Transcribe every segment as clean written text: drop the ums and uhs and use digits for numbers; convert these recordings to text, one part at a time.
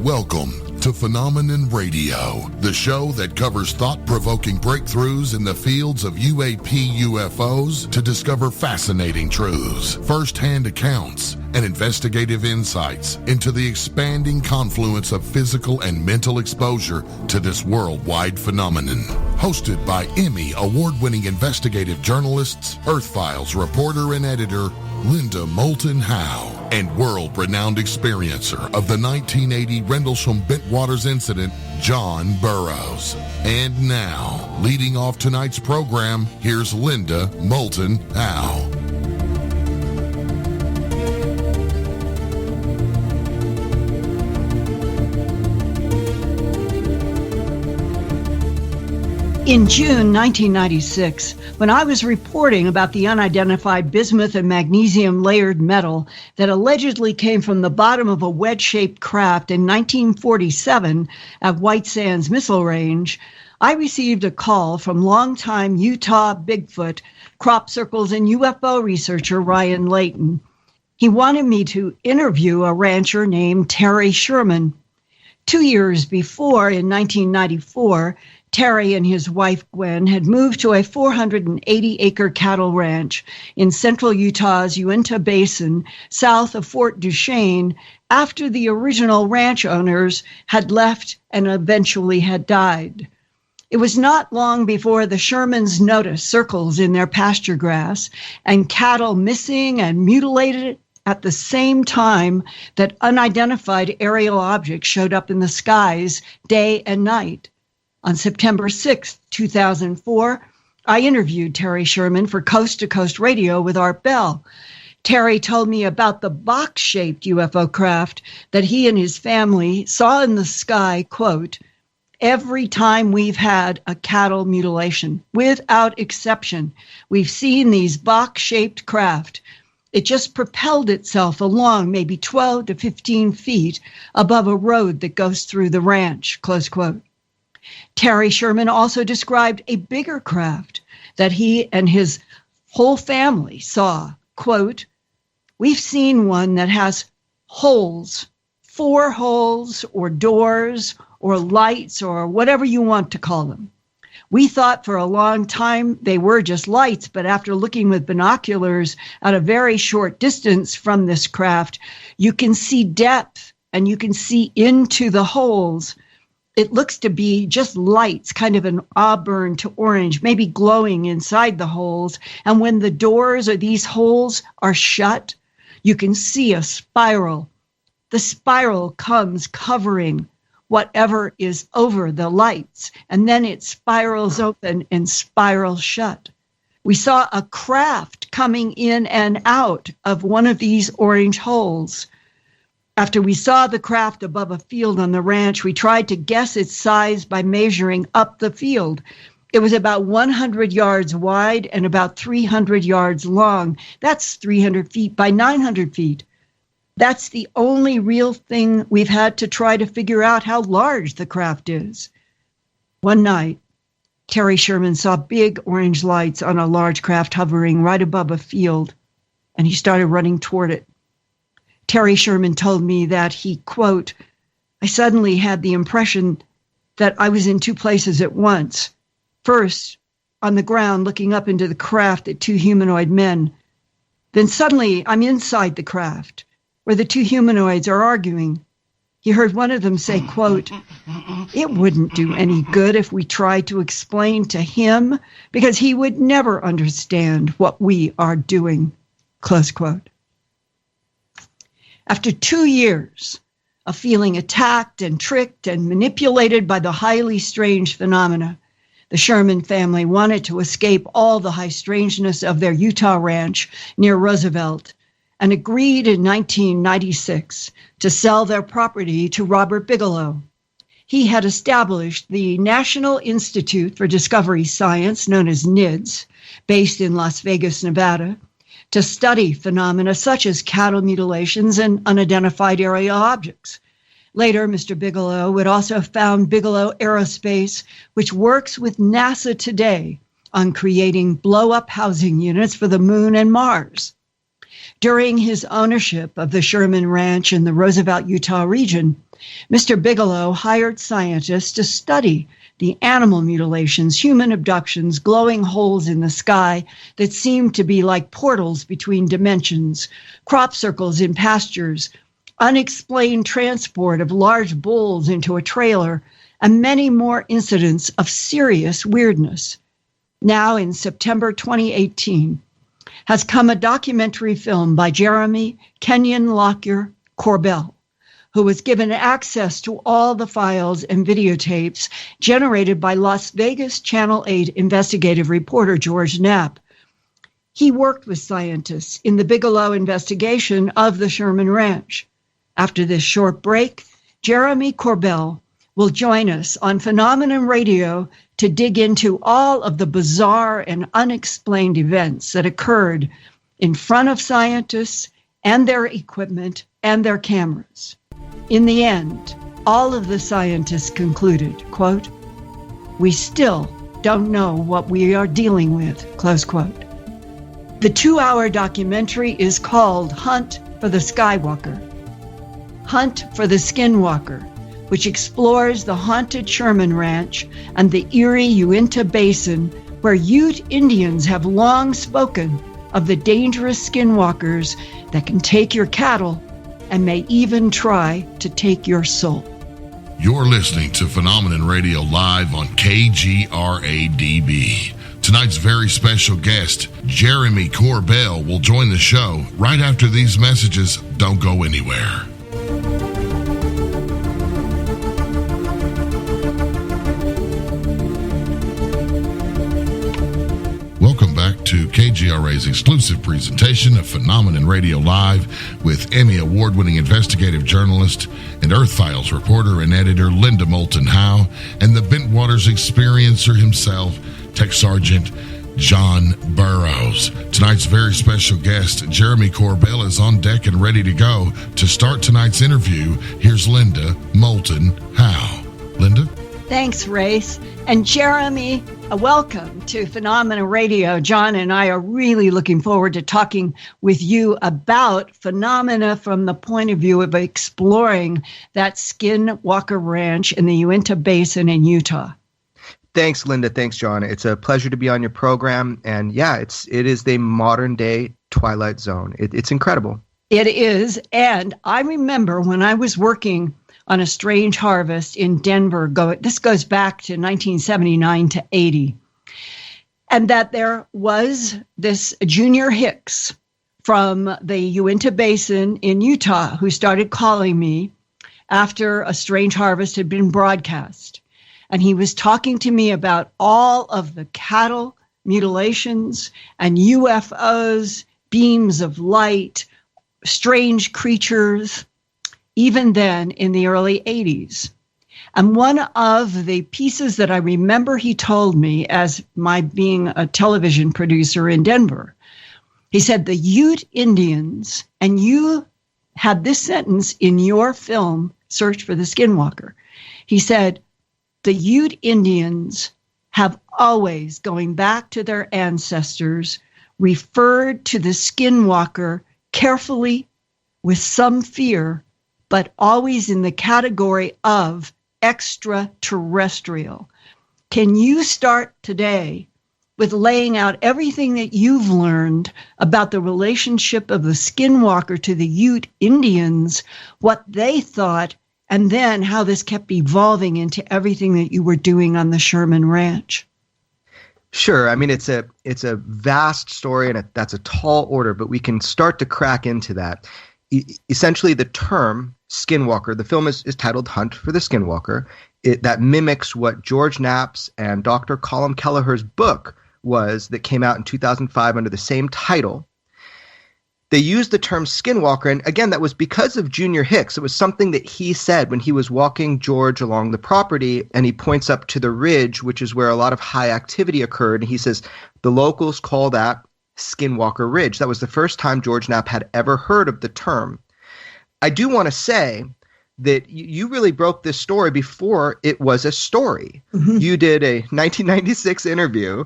Welcome to Phenomenon Radio, the show that covers thought-provoking breakthroughs in the fields of UAP UFOs to discover fascinating truths, first-hand accounts, and investigative insights into the expanding confluence of physical and mental exposure to this worldwide phenomenon. Hosted by Emmy award-winning investigative journalists, Earthfiles reporter and editor Linda Moulton Howe, and world-renowned experiencer of the 1980 Rendlesham Bentwaters incident, John Burroughs. And now, leading off tonight's program, here's Linda Moulton Howe. In June 1996, when I was reporting about the unidentified bismuth and magnesium layered metal that allegedly came from the bottom of a wedge-shaped craft in 1947 at White Sands Missile Range, I received a call from longtime Utah Bigfoot, crop circles, and UFO researcher Ryan Layton. He wanted me to interview a rancher named Terry Sherman. 2 years before, in 1994, Terry and his wife, Gwen, had moved to a 480-acre cattle ranch in central Utah's Uinta Basin, south of Fort Duchesne, after the original ranch owners had left and eventually had died. It was not long before the Shermans noticed circles in their pasture grass and cattle missing and mutilated at the same time that unidentified aerial objects showed up in the skies day and night. On September 6, 2004, I interviewed Terry Sherman for Coast to Coast Radio with Art Bell. Terry told me about the box-shaped UFO craft that he and his family saw in the sky, quote, every time we've had a cattle mutilation, without exception. We've seen these box-shaped craft. It just propelled itself along maybe 12 to 15 feet above a road that goes through the ranch, close quote. Terry Sherman also described a bigger craft that he and his whole family saw. Quote, we've seen one that has holes, 4 holes or doors or lights or whatever you want to call them. We thought for a long time they were just lights, but after looking with binoculars at a very short distance from this craft, you can see depth and you can see into the holes. It looks to be just lights, kind of an auburn to orange, maybe glowing inside the holes. And when the doors or these holes are shut, you can see a spiral. The spiral comes covering whatever is over the lights, and then it spirals open and spirals shut. We saw a craft coming in and out of one of these orange holes. After we saw the craft above a field on the ranch, we tried to guess its size by measuring up the field. It was about 100 yards wide and about 300 yards long. That's 300 feet by 900 feet. That's the only real thing we've had to try to figure out how large the craft is. One night, Terry Sherman saw big orange lights on a large craft hovering right above a field, and he started running toward it. Terry Sherman told me that he, quote, I suddenly had the impression that I was in 2 places at once. First, on the ground, looking up into the craft at 2 humanoid men. Then suddenly, I'm inside the craft, where the 2 humanoids are arguing. He heard one of them say, quote, it wouldn't do any good if we tried to explain to him, because he would never understand what we are doing, close quote. After 2 years of feeling attacked and tricked and manipulated by the highly strange phenomena, the Sherman family wanted to escape all the high strangeness of their Utah ranch near Roosevelt and agreed in 1996 to sell their property to Robert Bigelow. He had established the National Institute for Discovery Science, known as NIDS, based in Las Vegas, Nevada, to study phenomena such as cattle mutilations and unidentified aerial objects. Later, Mr. Bigelow would also found Bigelow Aerospace, which works with NASA today on creating blow-up housing units for the moon and Mars. During his ownership of the Sherman Ranch in the Roosevelt, Utah region, Mr. Bigelow hired scientists to study the animal mutilations, human abductions, glowing holes in the sky that seemed to be like portals between dimensions, crop circles in pastures, unexplained transport of large bulls into a trailer, and many more incidents of serious weirdness. Now, in September 2018, has come a documentary film by Jeremy Corbell, who was given access to all the files and videotapes generated by Las Vegas Channel 8 investigative reporter George Knapp. He worked with scientists in the Bigelow investigation of the Sherman Ranch. After this short break, Jeremy Corbell will join us on Phenomenon Radio to dig into all of the bizarre and unexplained events that occurred in front of scientists and their equipment and their cameras. In the end, all of the scientists concluded, quote, "We still don't know what we are dealing with," close quote. The 2-hour documentary is called Hunt for the Skywalker. Hunt for the Skinwalker, which explores the haunted Sherman Ranch and the eerie Uinta Basin, where Ute Indians have long spoken of the dangerous skinwalkers that can take your cattle and may even try to take your soul. You're listening to Phenomenon Radio live on KGRADB. Tonight's very special guest, Jeremy Corbell, will join the show right after these messages. Don't go anywhere. Welcome back to KGRA's exclusive presentation of Phenomenon Radio Live with Emmy Award-winning investigative journalist and Earthfiles reporter and editor Linda Moulton Howe and the Bentwaters experiencer himself, Tech Sergeant John Burroughs. Tonight's very special guest, Jeremy Corbell, is on deck and ready to go. To start tonight's interview, here's Linda Moulton Howe. Linda? Thanks, Race. And Jeremy, welcome to Phenomena Radio. John and I are really looking forward to talking with you about phenomena from the point of view of exploring that Skinwalker Ranch in the Uinta Basin in Utah. Thanks, Linda. Thanks, John. It's a pleasure to be on your program. And yeah, it is the modern day Twilight Zone. It's incredible. It is. And I remember when I was working on A Strange Harvest in Denver, this goes back to 1979 to 80, and that there was this Junior Hicks from the Uinta Basin in Utah who started calling me after A Strange Harvest had been broadcast. And he was talking to me about all of the cattle mutilations and UFOs, beams of light, strange creatures, even then in the early 80s. And one of the pieces that I remember he told me as my being a television producer in Denver, he said, the Ute Indians, and you had this sentence in your film, Search for the Skinwalker. He said, the Ute Indians have always, going back to their ancestors, referred to the Skinwalker carefully with some fear, but always in the category of extraterrestrial. Can you start today with laying out everything that you've learned about the relationship of the Skinwalker to the Ute Indians, what they thought, and then how this kept evolving into everything that you were doing on the Sherman Ranch? Sure. I mean, it's a vast story, and that's a tall order, but we can start to crack into that. Essentially, the term Skinwalker, the film is titled Hunt for the Skinwalker. That mimics what George Knapp's and Dr. Colm Kelleher's book was that came out in 2005 under the same title. They used the term Skinwalker, and again, that was because of Junior Hicks. It was something that he said when he was walking George along the property, and he points up to the ridge, which is where a lot of high activity occurred, and he says, the locals call that Skinwalker Ridge. That was the first time George Knapp had ever heard of the term. I do want to say that you really broke this story before it was a story. Mm-hmm. You did a 1996 interview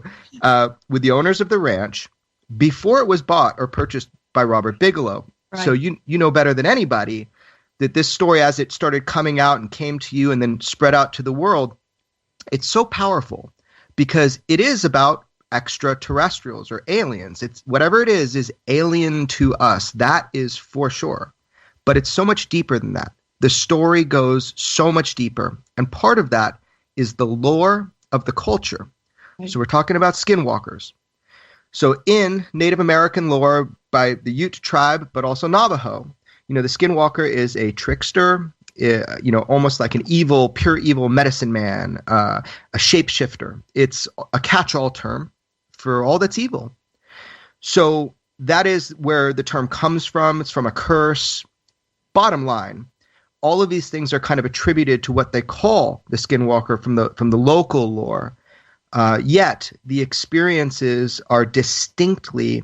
with the owners of the ranch before it was bought or purchased by Robert Bigelow. Right. So you know better than anybody that this story, as it started coming out and came to you and then spread out to the world, it's so powerful because it is about extraterrestrials or aliens. It's whatever it is alien to us. That is for sure. But it's so much deeper than that. The story goes so much deeper. And part of that is the lore of the culture. Right. So we're talking about skinwalkers. So in Native American lore by the Ute tribe, but also Navajo, the skinwalker is a trickster, almost like an evil, pure evil medicine man, a shapeshifter. It's a catch-all term for all that's evil. So that is where the term comes from. It's from a curse. Bottom line, all of these things are kind of attributed to what they call the skinwalker from the local lore. Yet the experiences are distinctly,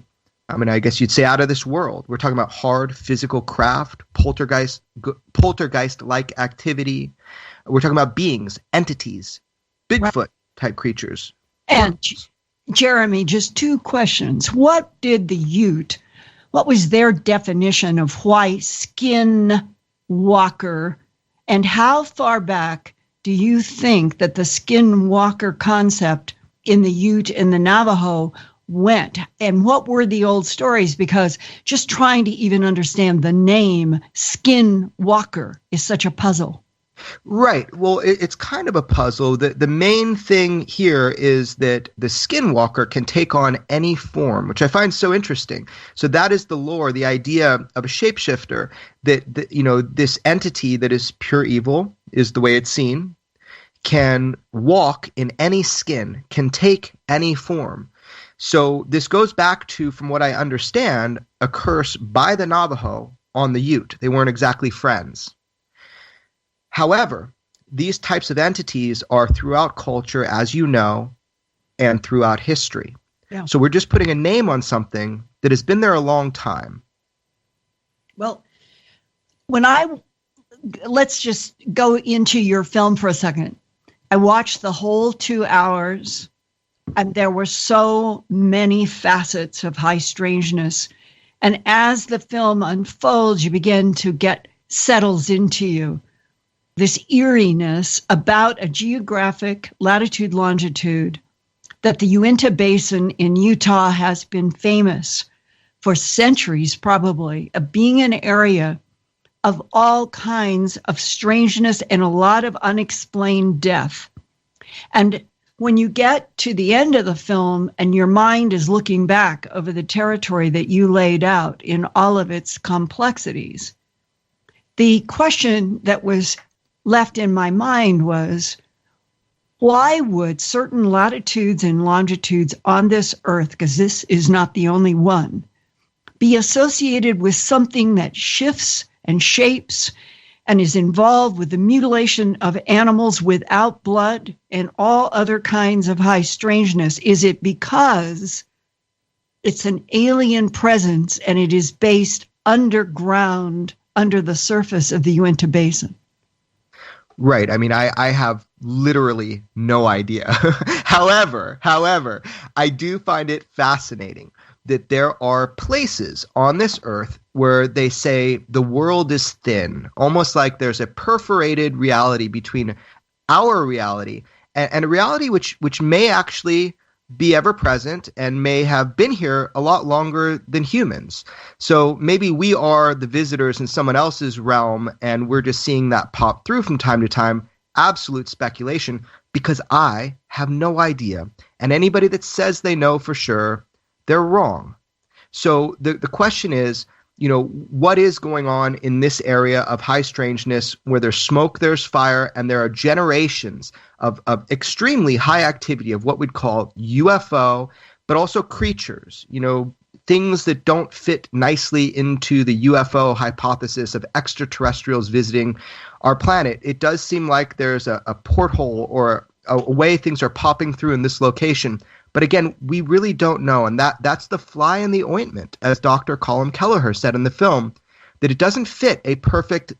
I guess you'd say, out of this world. We're talking about hard physical craft, poltergeist-like activity. We're talking about beings, entities, Bigfoot-type creatures. And Jeremy, just two questions. What was their definition of why skinwalker, and how far back do you think that the skinwalker concept in the Ute and the Navajo went? And what were the old stories? Because just trying to even understand the name Skinwalker is such a puzzle. Right. Well, it's kind of a puzzle. The main thing here is that the skinwalker can take on any form, which I find so interesting. So that is the lore, the idea of a shapeshifter, that this entity that is pure evil, is the way it's seen, can walk in any skin, can take any form. So this goes back to, from what I understand, a curse by the Navajo on the Ute. They weren't exactly friends. However, these types of entities are throughout culture, as you know, and throughout history. Yeah. So we're just putting a name on something that has been there a long time. Well, let's just go into your film for a second. I watched the whole 2 hours, and there were so many facets of high strangeness. And as the film unfolds, you begin to settles into you this eeriness about a geographic latitude, longitude, that the Uinta Basin in Utah has been famous for centuries, probably, of being an area of all kinds of strangeness and a lot of unexplained death. And when you get to the end of the film and your mind is looking back over the territory that you laid out in all of its complexities, the question that was left in my mind was, why would certain latitudes and longitudes on this earth, because this is not the only one, be associated with something that shifts and shapes and is involved with the mutilation of animals without blood and all other kinds of high strangeness? Is it because it's an alien presence and it is based underground, under the surface of the Uinta Basin? Right. I have literally no idea. However, I do find it fascinating that there are places on this earth where they say the world is thin, almost like there's a perforated reality between our reality and a reality which may actually be ever present and may have been here a lot longer than humans. So maybe we are the visitors in someone else's realm and we're just seeing that pop through from time to time. Absolute speculation, because I have no idea. And anybody that says they know for sure, they're wrong. So the question is, what is going on in this area of high strangeness where there's smoke, there's fire, and there are generations of extremely high activity of what we'd call UFO, but also creatures, things that don't fit nicely into the UFO hypothesis of extraterrestrials visiting our planet. It does seem like there's a porthole or a way things are popping through in this location. But again, we really don't know. And that's the fly in the ointment, as Dr. Colm Kelleher said in the film, that it doesn't fit a perfect,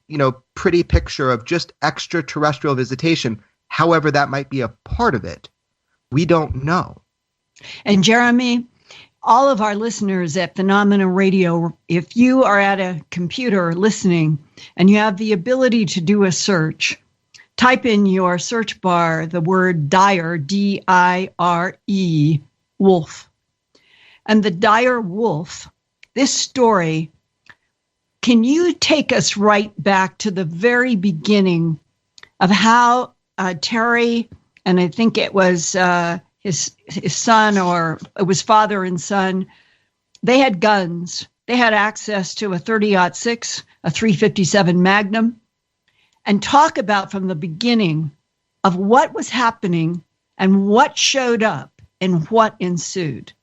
pretty picture of just extraterrestrial visitation. However, that might be a part of it. We don't know. And Jeremy, all of our listeners at Phenomena Radio, if you are at a computer listening and you have the ability to do a search, type in your search bar the word dire, D-I-R-E, wolf. And the dire wolf, this story, can you take us right back to the very beginning of how Terry, and I think it was his son, or it was father and son, they had guns. They had access to a 30-06, a 357 Magnum, and talk about from the beginning of what was happening and what showed up and what ensued.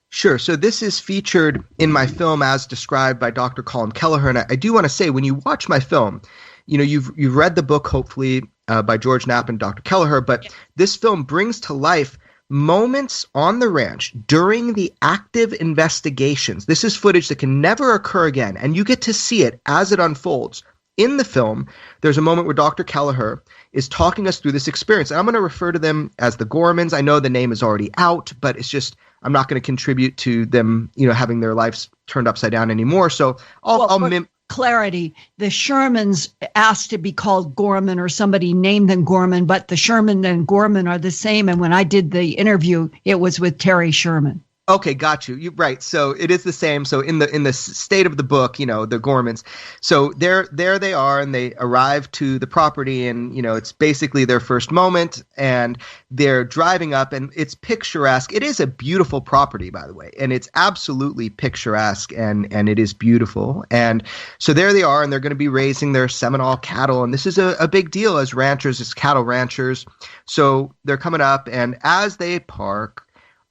Sure. So this is featured in my film as described by Dr. Colin Kelleher. And I do want to say, when you watch my film, you know, you've read the book, hopefully, by George Knapp and Dr. Kelleher, but this film brings to life moments on the ranch during the active investigations. This is footage that can never occur again, and you get to see it as it unfolds. In the film, there's a moment where Dr. Kelleher is talking us through this experience. And I'm going to refer to them as the Gormans. I know the name is already out, but it's just, I'm not going to contribute to them, you know, having their lives turned upside down anymore. So I'll clarity, the Shermans asked to be called Gorman, or somebody named them Gorman, but the Sherman and Gorman are the same. And when I did the interview, it was with Terry Sherman. Okay, got you. You're right. So it is the same. So in the state of the book, you know, the Gormans. So there they are, and they arrive to the property, and you know, it's basically their first moment, and they're driving up, and it's picturesque. It is a beautiful property, by the way, and it's absolutely picturesque, and it is beautiful. And so there they are, and they're going to be raising their Seminole cattle, and this is a big deal as ranchers, as cattle ranchers. So they're coming up, and as they park,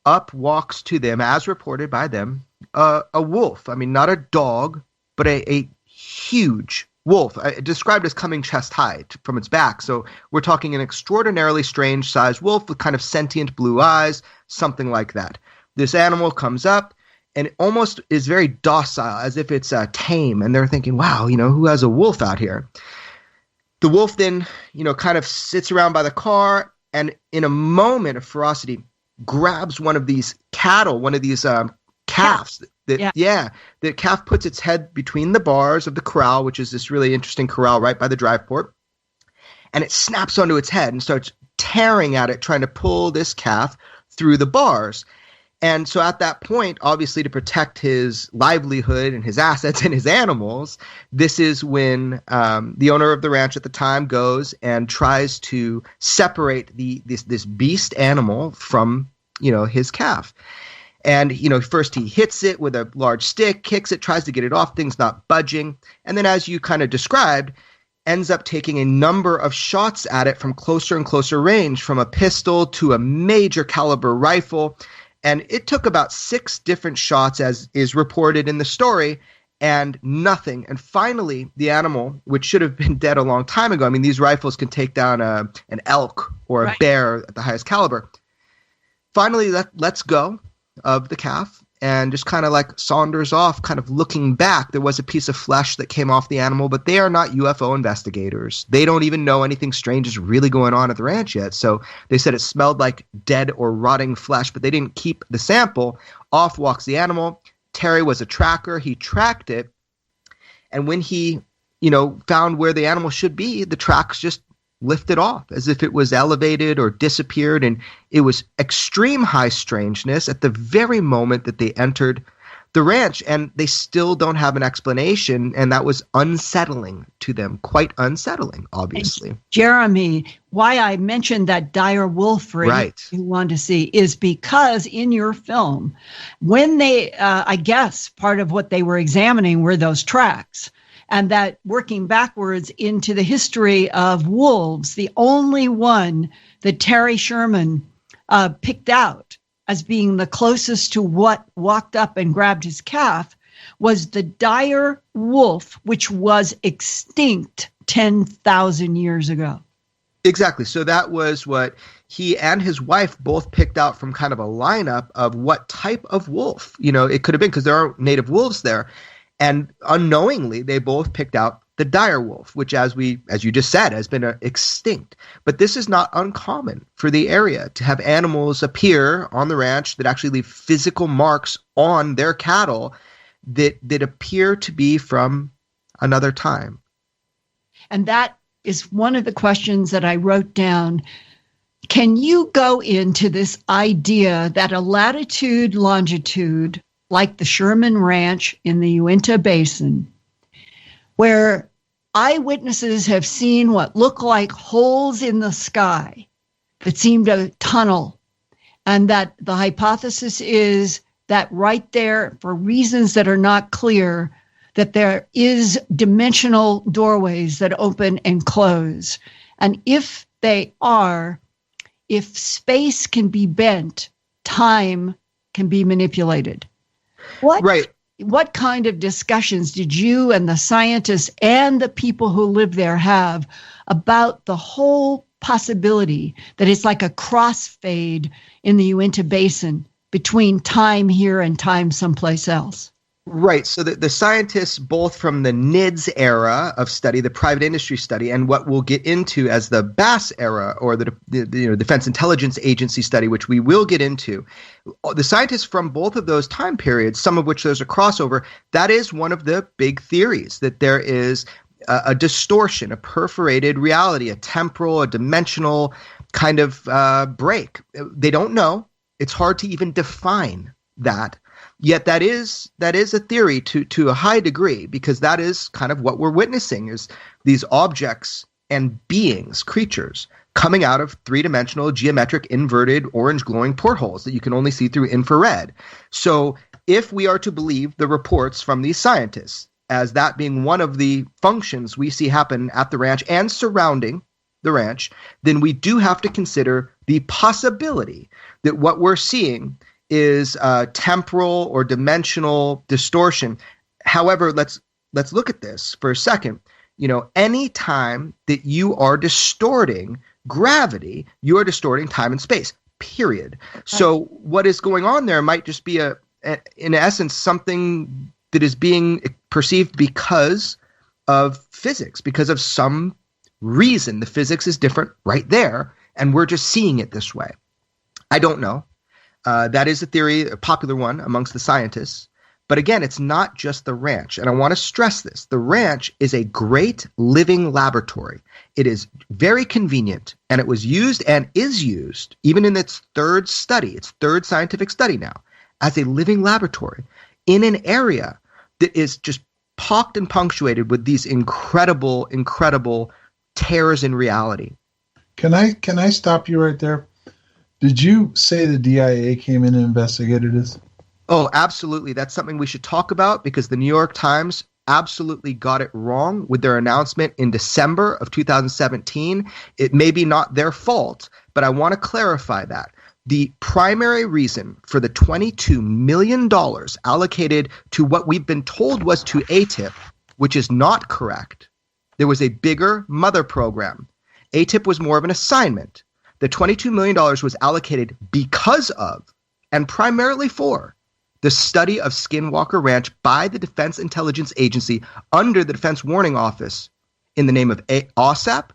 up walks to them, as reported by them, a wolf. I mean, not a dog, but a huge wolf, described as coming chest high from its back. So we're talking an extraordinarily strange sized wolf with kind of sentient blue eyes, something like that. This animal comes up and it almost is very docile, as if it's tame. And they're thinking, wow, you know, who has a wolf out here? The wolf then, you know, kind of sits around by the car, and in a moment of ferocity, grabs one of these cattle, one of these calves. The calf puts its head between the bars of the corral, which is this really interesting corral right by the drive port, and it snaps onto its head and starts tearing at it, trying to pull this calf through the bars. And so at that point, obviously to protect his livelihood and his assets and his animals, this is when the owner of the ranch at the time goes and tries to separate this beast animal from, you know, his calf. And, you know, first he hits it with a large stick, kicks it, tries to get it off, things not budging. And then, as you kind of described, ends up taking a number of shots at it from closer and closer range, from a pistol to a major caliber rifle. And it took about 6 different shots, as is reported in the story, and nothing. And finally, the animal, which should have been dead a long time ago — I mean, these rifles can take down an elk or a bear at the highest caliber — finally lets go of the calf and just kind of like saunters off, kind of looking back. There was a piece of flesh that came off the animal, but they are not UFO investigators. They don't even know anything strange is really going on at the ranch yet. So they said it smelled like dead or rotting flesh, but they didn't keep the sample. Off walks the animal. Terry was a tracker. He tracked it. And when he, you know, found where the animal should be, the tracks just lifted off as if it was elevated or disappeared. And it was extreme high strangeness at the very moment that they entered the ranch, and they still don't have an explanation. And that was unsettling to them, quite unsettling, obviously. And Jeremy, why I mentioned that dire wolf you want to see is because in your film, when they, I guess part of what they were examining were those tracks. And that working backwards into the history of wolves, the only one that Terry Sherman picked out as being the closest to what walked up and grabbed his calf was the dire wolf, which was extinct 10,000 years ago. Exactly. So that was what he and his wife both picked out from kind of a lineup of what type of wolf, you know, it could have been, because there are native wolves there. And unknowingly, they both picked out the dire wolf, which as you just said, has been extinct. But this is not uncommon for the area to have animals appear on the ranch that actually leave physical marks on their cattle that appear to be from another time. And that is one of the questions that I wrote down. Can you go into this idea that a latitude, longitude, like the Sherman Ranch in the Uinta Basin, where eyewitnesses have seen what look like holes in the sky that seem to tunnel, and that the hypothesis is that right there, for reasons that are not clear, that there is dimensional doorways that open and close. And if they are, if space can be bent, time can be manipulated. What kind of discussions did you and the scientists and the people who live there have about the whole possibility that it's like a crossfade in the Uinta Basin between time here and time someplace else? Right. So the scientists, both from the NIDS era of study, the private industry study, and what we'll get into as the BAS era, or the Defense Intelligence Agency study, which we will get into, the scientists from both of those time periods, some of which there's a crossover, that is one of the big theories, that there is a distortion, a perforated reality, a temporal, a dimensional kind of break. They don't know. It's hard to even define that. Yet that is a theory to a high degree, because that is kind of what we're witnessing, is these objects and beings, creatures, coming out of three-dimensional, geometric, inverted, orange glowing portholes that you can only see through infrared. So if we are to believe the reports from these scientists as that being one of the functions we see happen at the ranch and surrounding the ranch, then we do have to consider the possibility that what we're seeing is temporal or dimensional distortion. However, let's look at this for a second. Any time that you are distorting gravity, you are distorting time and space, period. So what is going on there might just be in essence, something that is being perceived because of physics, because of some reason. The physics is different right there, and we're just seeing it this way. I don't know. That is a theory, a popular one amongst the scientists. But again, it's not just the ranch. And I want to stress this. The ranch is a great living laboratory. It is very convenient, and it was used and is used, even in its third scientific study now, as a living laboratory in an area that is just pocked and punctuated with these incredible, incredible tears in reality. Can I stop you right there? Did you say the DIA came in and investigated this? Oh, absolutely. That's something we should talk about, because the New York Times absolutely got it wrong with their announcement in December of 2017. It may be not their fault, but I want to clarify that. The primary reason for the $22 million allocated to what we've been told was to ATIP, which is not correct. There was a bigger mother program. ATIP was more of an assignment. The $22 million was allocated because of, and primarily for, the study of Skinwalker Ranch by the Defense Intelligence Agency under the Defense Warning Office in the name of OSAP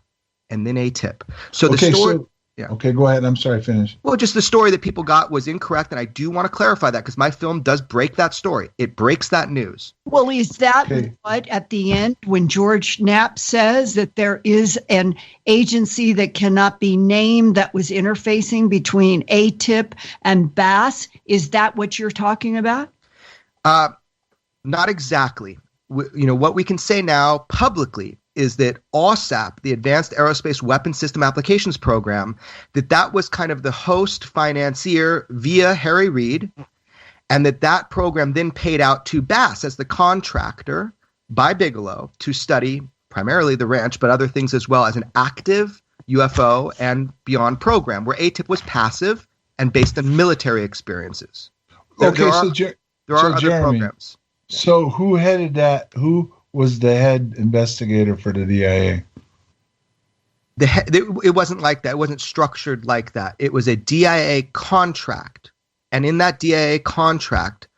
and then ATIP. So the story... Yeah. Okay, go ahead. I'm sorry, finish. Well, just the story that people got was incorrect, and I do want to clarify that, because my film does break that story. It breaks that news. Well, is that what, at the end, when George Knapp says that there is an agency that cannot be named that was interfacing between ATIP and BAS, is that what you're talking about? Not exactly. What we can say now publicly is that OSAP, the Advanced Aerospace Weapon System Applications Program, that was kind of the host financier via Harry Reid, and that program then paid out to BAS as the contractor by Bigelow to study primarily the ranch, but other things as well, as an active UFO and beyond program, where ATIP was passive and based on military experiences. There are other Jeremy, programs. So who headed that? Who was the head investigator for the DIA? It wasn't like that. It wasn't structured like that. It was a DIA contract. And in that DIA contract,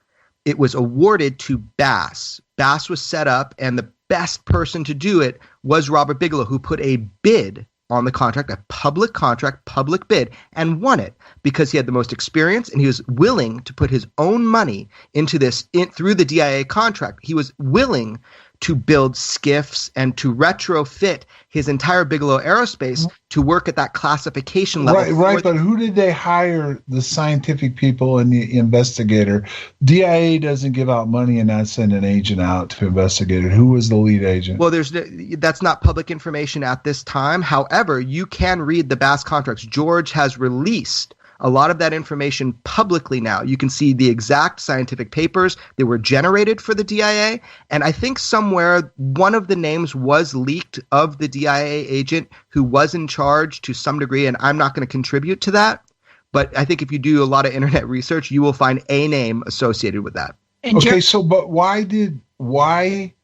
it was awarded to BAS. Bass was set up, and the best person to do it was Robert Bigelow, who put a bid on the contract, a public contract, public bid, and won it because he had the most experience and he was willing to put his own money into this through the DIA contract. He was willing to build skiffs and to retrofit his entire Bigelow Aerospace to work at that classification level. Right. But who did they hire? The scientific people and the investigator. DIA doesn't give out money and not send an agent out to investigate it. Who was the lead agent? Well, that's not public information at this time. However, you can read the Bass contracts. George has released a lot of that information publicly now. You can see the exact scientific papers that were generated for the DIA. And I think somewhere one of the names was leaked of the DIA agent who was in charge to some degree. And I'm not going to contribute to that. But I think if you do a lot of internet research, you will find a name associated with that. Okay, so but why did they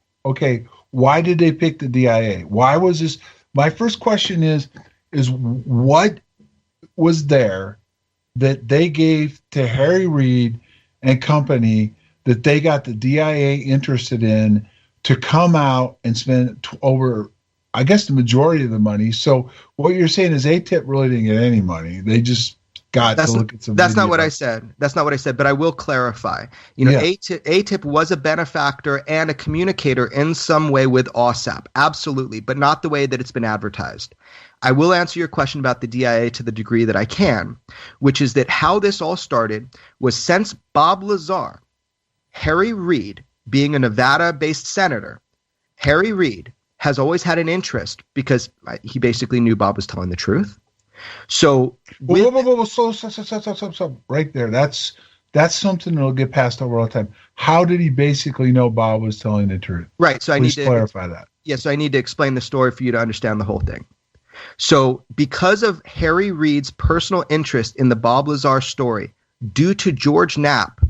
pick the DIA? Why was this? My first question is what was there that they gave to Harry Reid and company that they got the DIA interested in to come out and spend over, I guess, the majority of the money. So what you're saying is ATIP really didn't get any money. They just got to look at some. That's not what I said. That's not what I said, but I will clarify. ATIP was a benefactor and a communicator in some way with OSAP. Absolutely, but not the way that it's been advertised. I will answer your question about the DIA to the degree that I can, which is that how this all started was since Bob Lazar, Harry Reid being a Nevada-based senator, Harry Reid has always had an interest because he basically knew Bob was telling the truth. So, stop, right there. That's something that'll get passed over all the time. How did he basically know Bob was telling the truth? Right. So Please clarify that. Yes, I need to explain the story for you to understand the whole thing. So because of Harry Reid's personal interest in the Bob Lazar story, due to George Knapp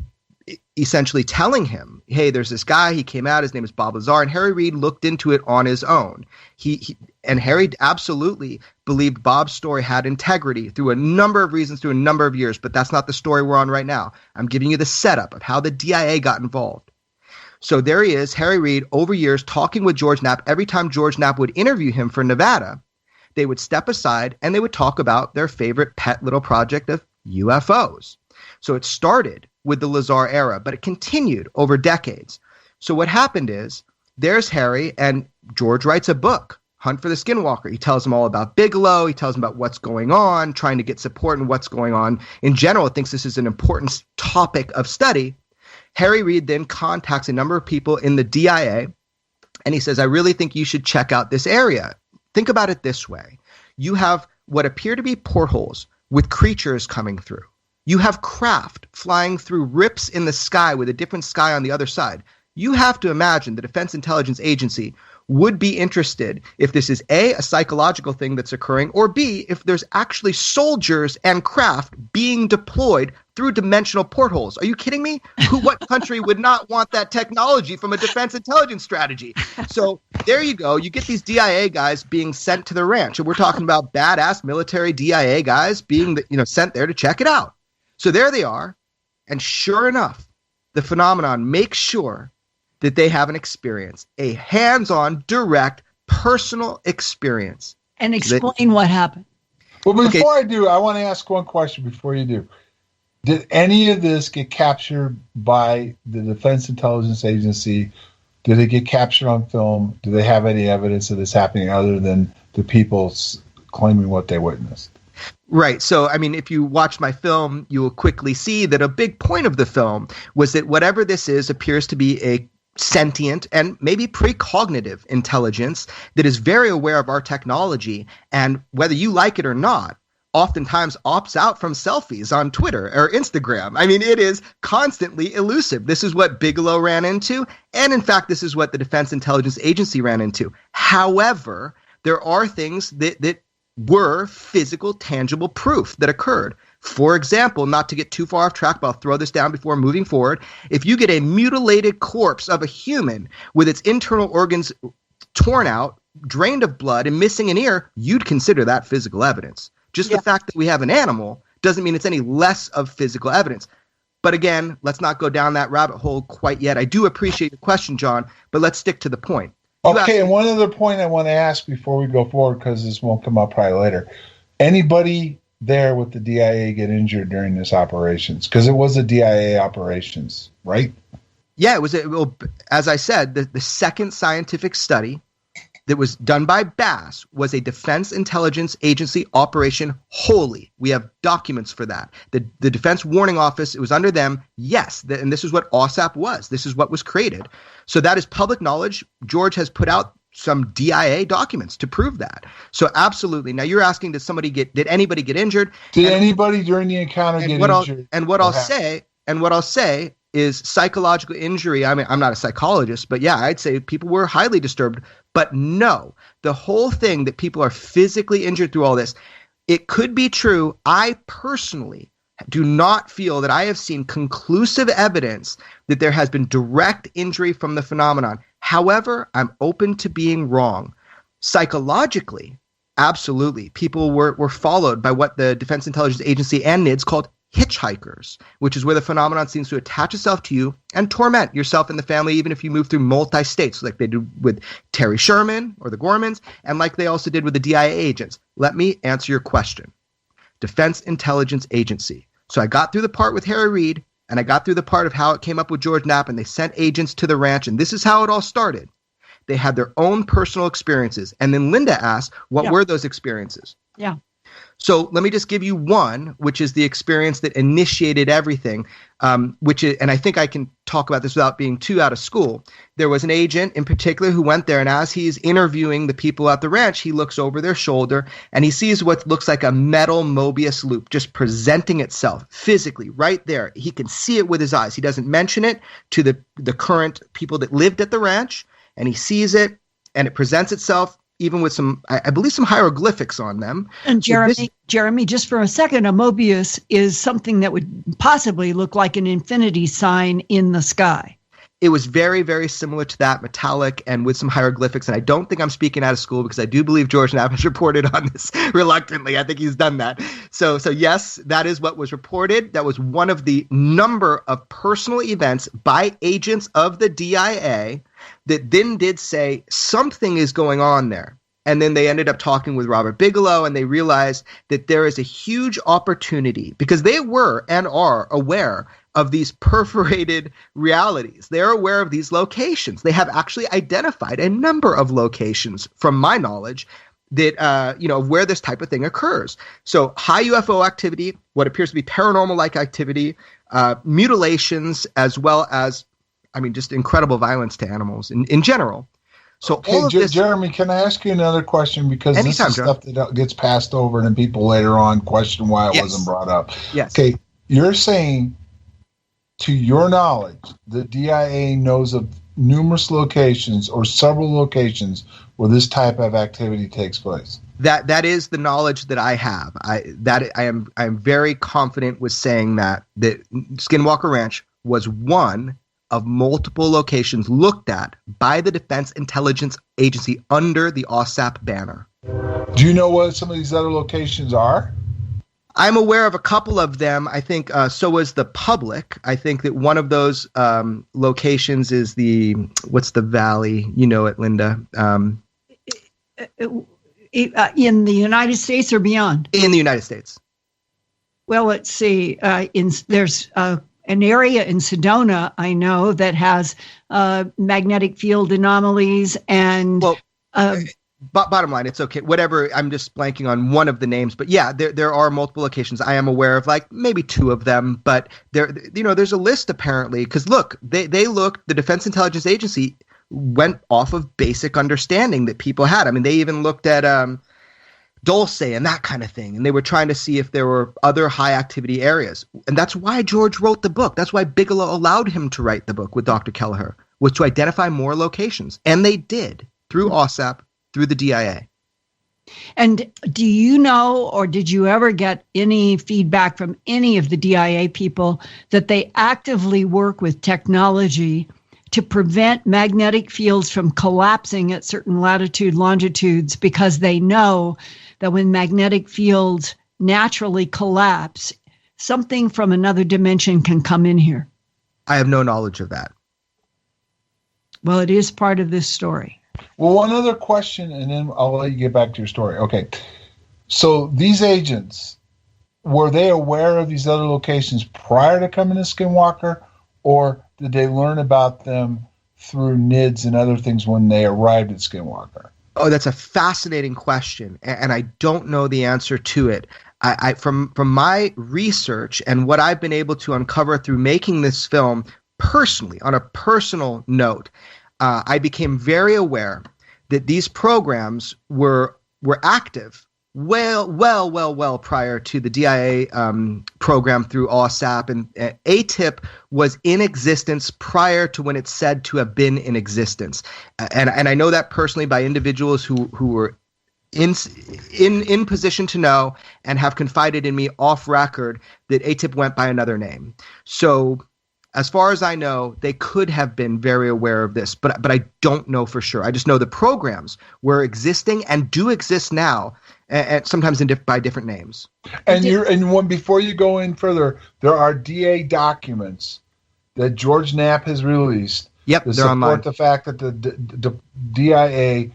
essentially telling him, hey, there's this guy, he came out, his name is Bob Lazar, and Harry Reid looked into it on his own. And Harry absolutely believed Bob's story had integrity through a number of reasons, through a number of years, but that's not the story we're on right now. I'm giving you the setup of how the DIA got involved. So there he is, Harry Reid, over years, talking with George Knapp. Every time George Knapp would interview him for Nevada, they would step aside and they would talk about their favorite pet little project of UFOs. So it started with the Lazar era, but it continued over decades. So what happened is there's Harry, and George writes a book, Hunt for the Skinwalker. He tells him all about Bigelow. He tells him about what's going on, trying to get support in what's going on. In general, thinks this is an important topic of study. Harry Reid then contacts a number of people in the DIA, and he says, I really think you should check out this area. Think about it this way. You have what appear to be portholes with creatures coming through. You have craft flying through rips in the sky with a different sky on the other side. You have to imagine the Defense Intelligence Agency would be interested if this is A, a psychological thing that's occurring, or B, if there's actually soldiers and craft being deployed through dimensional portholes. Are you kidding me? What country would not want that technology from a defense intelligence strategy? So there you go. You get these DIA guys being sent to the ranch, and we're talking about badass military DIA guys being sent there to check it out. So there they are, and sure enough, the phenomenon makes sure that they have an experience, a hands-on, direct, personal experience. And explain what happened. Well, before I do, I want to ask one question before you do. Did any of this get captured by the Defense Intelligence Agency? Did it get captured on film? Do they have any evidence of this happening other than the people claiming what they witnessed? Right. So, I mean, if you watch my film, you will quickly see that a big point of the film was that whatever this is appears to be a sentient and maybe precognitive intelligence that is very aware of our technology, and whether you like it or not, oftentimes opts out from selfies on Twitter or Instagram. I mean, it is constantly elusive. This is what Bigelow ran into, and in fact, this is what the Defense Intelligence Agency ran into. However, there are things that were physical, tangible proof that occurred. For example, not to get too far off track, but I'll throw this down before moving forward. If you get a mutilated corpse of a human with its internal organs torn out, drained of blood, and missing an ear, you'd consider that physical evidence. Just the fact that we have an animal doesn't mean it's any less of physical evidence. But again, let's not go down that rabbit hole quite yet. I do appreciate your question, John, but let's stick to the point. Okay, and one other point I want to ask before we go forward, because this won't come up probably later. Anybody there with the DIA get injured during this operations? Because it was a DIA operations, right? Yeah, it was, as I said, the second scientific study that was done by BASS was a Defense Intelligence Agency operation wholly. We have documents for that. The Defense Warning Office, it was under them. Yes, and this is what OSAP was. This is what was created. So that is public knowledge. George has put out some DIA documents to prove that. So absolutely. Now you're asking, did anybody get injured? Did anybody during the encounter get injured? What I'll say is psychological injury. I mean, I'm not a psychologist, but yeah, I'd say people were highly disturbed. But no, the whole thing that people are physically injured through all this, it could be true. I personally do not feel that I have seen conclusive evidence that there has been direct injury from the phenomenon. However, I'm open to being wrong. Psychologically, absolutely, people were followed by what the Defense Intelligence Agency and NIDS called hitchhikers, which is where the phenomenon seems to attach itself to you and torment yourself and the family, even if you move through multi-states, like they did with Terry Sherman or the Gormans, and like they also did with the DIA agents. Let me answer your question. Defense Intelligence Agency. So I got through the part with Harry Reid, and I got through the part of how it came up with George Knapp, and they sent agents to the ranch, and this is how it all started. They had their own personal experiences. And then Linda asked, what were those experiences? Yeah. So let me just give you one, which is the experience that initiated everything, and I think I can talk about this without being too out of school. There was an agent in particular who went there, and as he's interviewing the people at the ranch, he looks over their shoulder and he sees what looks like a metal Mobius loop just presenting itself physically right there. He can see it with his eyes. He doesn't mention it to the current people that lived at the ranch, and he sees it and it presents itself even with some, I believe, some hieroglyphics on them. And Jeremy, just for a second, a Mobius is something that would possibly look like an infinity sign in the sky. It was very, very similar to that, metallic and with some hieroglyphics. And I don't think I'm speaking out of school, because I do believe George Knapp has reported on this reluctantly. I think he's done that. So yes, that is what was reported. That was one of the number of personal events by agents of the DIA that then did say something is going on there. And then they ended up talking with Robert Bigelow, and they realized that there is a huge opportunity, because they were and are aware of these perforated realities. They're aware of these locations. They have actually identified a number of locations, from my knowledge, that where this type of thing occurs. So high UFO activity, what appears to be paranormal-like activity, mutilations, as well as, just incredible violence to animals in general. So okay, all of this, Jeremy, can I ask you another question? Because anytime, this is stuff that gets passed over, and then people later on question why it wasn't brought up. Yes. Okay, you're saying, to your knowledge, the DIA knows of numerous locations or several locations where this type of activity takes place. That is the knowledge that I have. I am very confident with saying that Skinwalker Ranch was one of multiple locations looked at by the Defense Intelligence Agency under the OSAP banner. Do you know what some of these other locations are? I'm aware of a couple of them. I think so was the public. I think that one of those locations is what's the valley? You know it, Linda. In the United States or beyond? In the United States. Well, let's see. There's an area in Sedona, I know, that has magnetic field anomalies and... Bottom line, it's okay. Whatever, I'm just blanking on one of the names. But yeah, there are multiple locations. I am aware of maybe two of them. But there's a list apparently. Because look, the Defense Intelligence Agency went off of basic understanding that people had. They even looked at Dulce and that kind of thing. And they were trying to see if there were other high activity areas. And that's why George wrote the book. That's why Bigelow allowed him to write the book with Dr. Kelleher, was to identify more locations. And they did, through OSAP, through the DIA. And do you know, or did you ever get any feedback from any of the DIA people that they actively work with technology to prevent magnetic fields from collapsing at certain longitudes, because they know that when magnetic fields naturally collapse, something from another dimension can come in here? I have no knowledge of that. Well, it is part of this story. Well, one other question, and then I'll let you get back to your story. Okay. So these agents, were they aware of these other locations prior to coming to Skinwalker, or did they learn about them through NIDS and other things when they arrived at Skinwalker? Oh, that's a fascinating question, and I don't know the answer to it. I from my research and what I've been able to uncover through making this film personally, on a personal note, I became very aware that these programs were active well prior to the DIA program through OSAP, and ATIP was in existence prior to when it's said to have been in existence. And I know that personally by individuals who were in position to know and have confided in me off record that ATIP went by another name. So as far as I know, they could have been very aware of this, but I don't know for sure. I just know the programs were existing and do exist now, and sometimes by different names. And before you go in further, there are DA documents that George Knapp has released. Yep, to they're support online. The fact that the DIA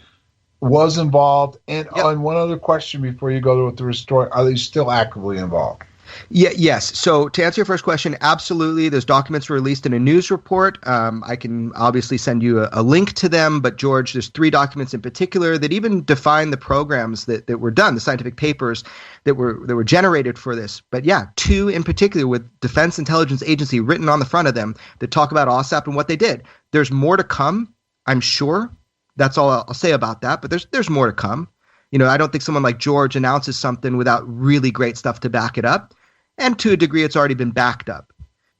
was involved. And on one other question before you go to the story, are they still actively involved? Yes. So to answer your first question, absolutely. Those documents were released in a news report. I can obviously send you a link to them. But George, there's 3 documents in particular that even define the programs that were done, the scientific papers that were generated for this. But yeah, 2 in particular with Defense Intelligence Agency written on the front of them that talk about OSAP and what they did. There's more to come, I'm sure. That's all I'll say about that. But there's more to come. You know, I don't think someone like George announces something without really great stuff to back it up. And to a degree, it's already been backed up.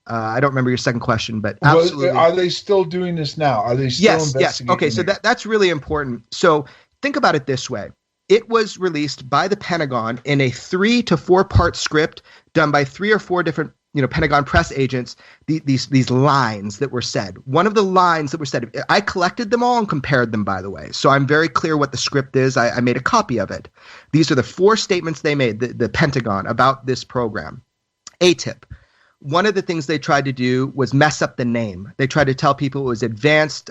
I don't remember your second question, but absolutely. Are they still doing this now? Are they still investigating? Yes. Okay, so that's really important. So think about it this way. It was released by the Pentagon in a 3 to 4 part script done by 3 or 4 different Pentagon press agents, these lines that were said. One of the lines that were said, I collected them all and compared them, by the way. So I'm very clear what the script is. I made a copy of it. These are the 4 statements they made, the Pentagon, about this program. ATIP. One of the things they tried to do was mess up the name. They tried to tell people it was advanced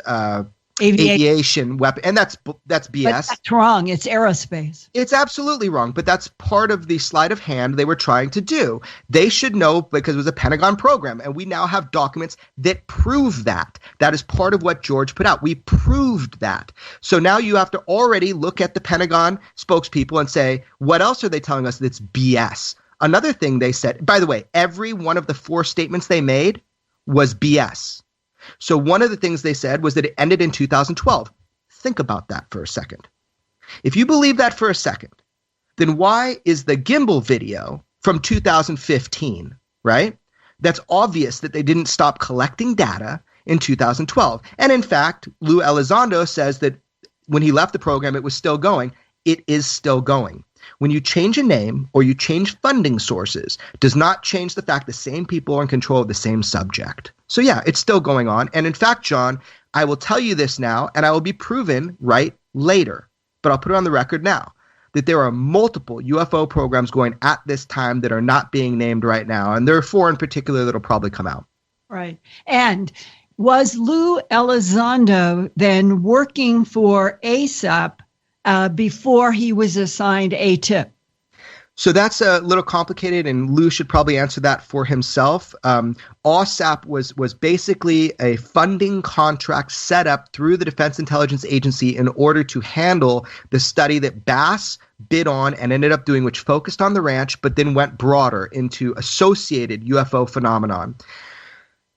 aviation weapon, and that's BS. But that's wrong. It's aerospace. It's absolutely wrong, but that's part of the sleight of hand they were trying to do. They should know because it was a Pentagon program, and we now have documents that prove that. That is part of what George put out. We proved that. So now you have to already look at the Pentagon spokespeople and say, what else are they telling us that's BS? Another thing they said, by the way, every one of the 4 statements they made was BS. So one of the things they said was that it ended in 2012. Think about that for a second. If you believe that for a second, then why is the gimbal video from 2015, right? That's obvious that they didn't stop collecting data in 2012. And in fact, Lou Elizondo says that when he left the program, it was still going. It is still going. When you change a name or you change funding sources, does not change the fact the same people are in control of the same subject. So yeah, it's still going on. And in fact, John, I will tell you this now, and I will be proven right later, but I'll put it on the record now, that there are multiple UFO programs going at this time that are not being named right now. And there are 4 in particular that will probably come out. Right. And was Lou Elizondo then working for ASAP before he was assigned ATIP? So that's a little complicated, and Lou should probably answer that for himself. OSAP was basically a funding contract set up through the Defense Intelligence Agency in order to handle the study that Bass bid on and ended up doing, which focused on the ranch, but then went broader into associated UFO phenomenon.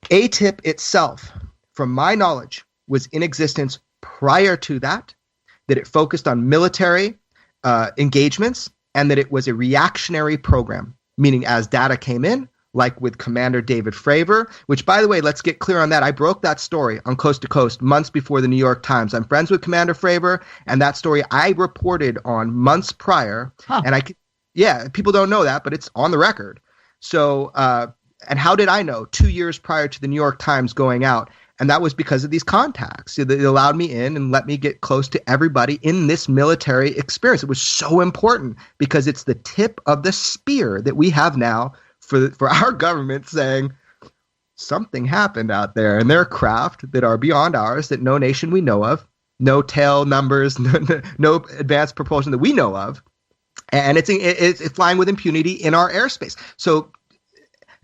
ATIP itself, from my knowledge, was in existence prior to that it focused on military engagements, and that it was a reactionary program, meaning as data came in, like with Commander David Fravor, which, by the way, let's get clear on that. I broke that story on Coast to Coast months before the New York Times. I'm friends with Commander Fravor, and that story I reported on months prior. Huh. And people don't know that, but it's on the record. So, and how did I know? 2 years prior to the New York Times going out. And that was because of these contacts. They allowed me in and let me get close to everybody in this military experience. It was so important because it's the tip of the spear that we have now for our government saying something happened out there, and there are craft that are beyond ours that no nation we know of, no tail numbers, no advanced propulsion that we know of, and it's flying with impunity in our airspace. So,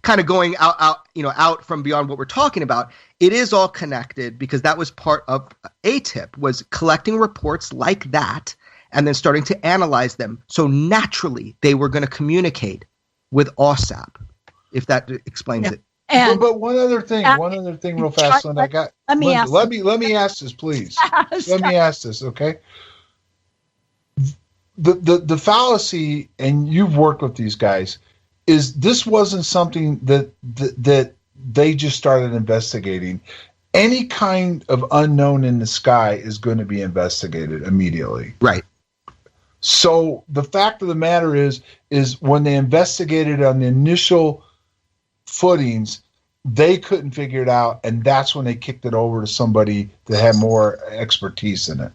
kind of going out from beyond what we're talking about, it is all connected because that was part of ATIP, was collecting reports like that and then starting to analyze them. So naturally, they were going to communicate with OSAP, if that explains it. And but one other thing real fast. Let me ask this, please. Let me ask this, okay? The fallacy, and you've worked with these guys, is this wasn't something that they just started investigating. Any kind of unknown in the sky is going to be investigated immediately. Right. So the fact of the matter is when they investigated on the initial footings, they couldn't figure it out, and that's when they kicked it over to somebody that had more expertise in it.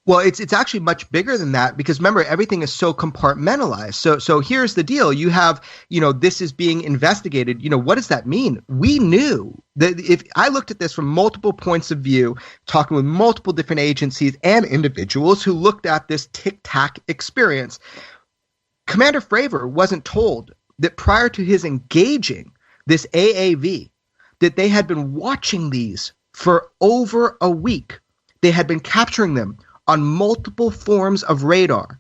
Well, it's actually much bigger than that, because remember, everything is so compartmentalized. So here's the deal. You have, this is being investigated. What does that mean? We knew that if I looked at this from multiple points of view, talking with multiple different agencies and individuals who looked at this tic-tac experience, Commander Fravor wasn't told that prior to his engaging this AAV, that they had been watching these for over a week. They had been capturing them on multiple forms of radar,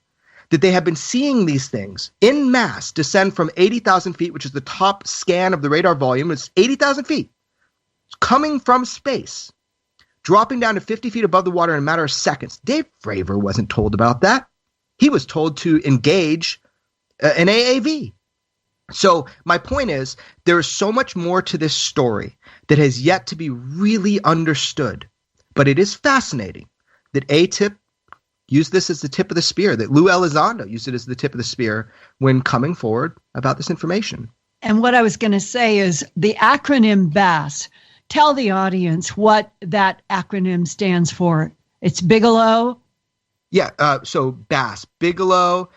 that they have been seeing these things in mass descend from 80,000 feet, which is the top scan of the radar volume. It's 80,000 feet, coming from space, dropping down to 50 feet above the water in a matter of seconds. Dave Fravor wasn't told about that. He was told to engage an AAV. So my point is, there is so much more to this story that has yet to be really understood, but it is fascinating that ATIP used this as the tip of the spear, that Lou Elizondo used it as the tip of the spear when coming forward about this information. And what I was going to say is the acronym BASS. Tell the audience what that acronym stands for. It's Bigelow. Yeah, so BASS, Bigelow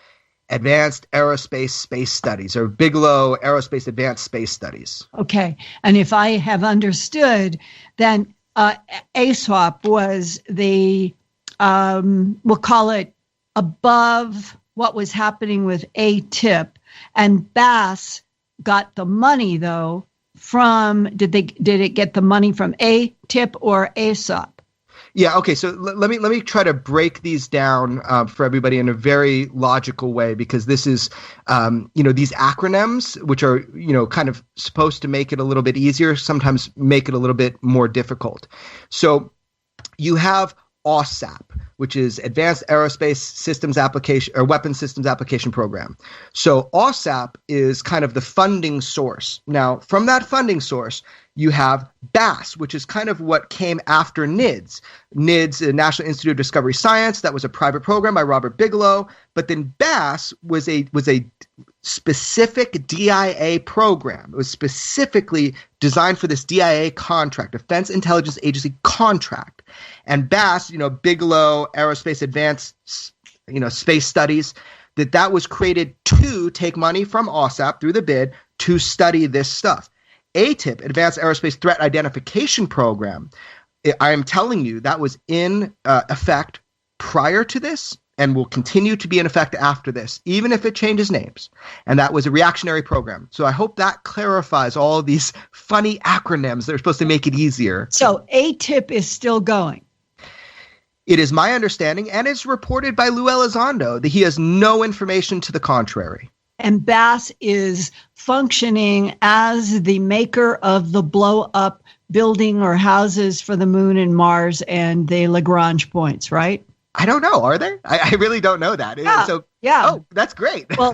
Advanced Aerospace Space Studies, or Bigelow Aerospace Advanced Space Studies. Okay, and if I have understood, then ASWAP was the we'll call it above what was happening with ATIP, and BASS got the money though from did it get the money from ATIP or ASWAP? Yeah. Okay. So let me try to break these down for everybody in a very logical way, because this is these acronyms, which are kind of supposed to make it a little bit easier, sometimes make it a little bit more difficult. So you have OSAP, which is Advanced Aerospace Systems Application or Weapons Systems Application Program. So OSAP is kind of the funding source. Now, from that funding source, you have BASS, which is kind of what came after NIDS. NIDS, the National Institute of Discovery Science, that was a private program by Robert Bigelow. But then BASS was a specific DIA program. It was specifically designed for this DIA contract, Defense Intelligence Agency contract. And BASS, Bigelow Aerospace Advanced, Space Studies, that was created to take money from OSAP through the bid to study this stuff. ATIP, Advanced Aerospace Threat Identification Program, I am telling you, that was in effect prior to this and will continue to be in effect after this, even if it changes names. And that was a reactionary program. So I hope that clarifies all of these funny acronyms that are supposed to make it easier. So ATIP is still going. It is my understanding, and it's reported by Lou Elizondo, that he has no information to the contrary. And BASS is functioning as the maker of the blow-up building or houses for the moon and Mars and the Lagrange points, right? I don't know. Are they? I really don't know that. Yeah. So, yeah. Oh, that's great. Well,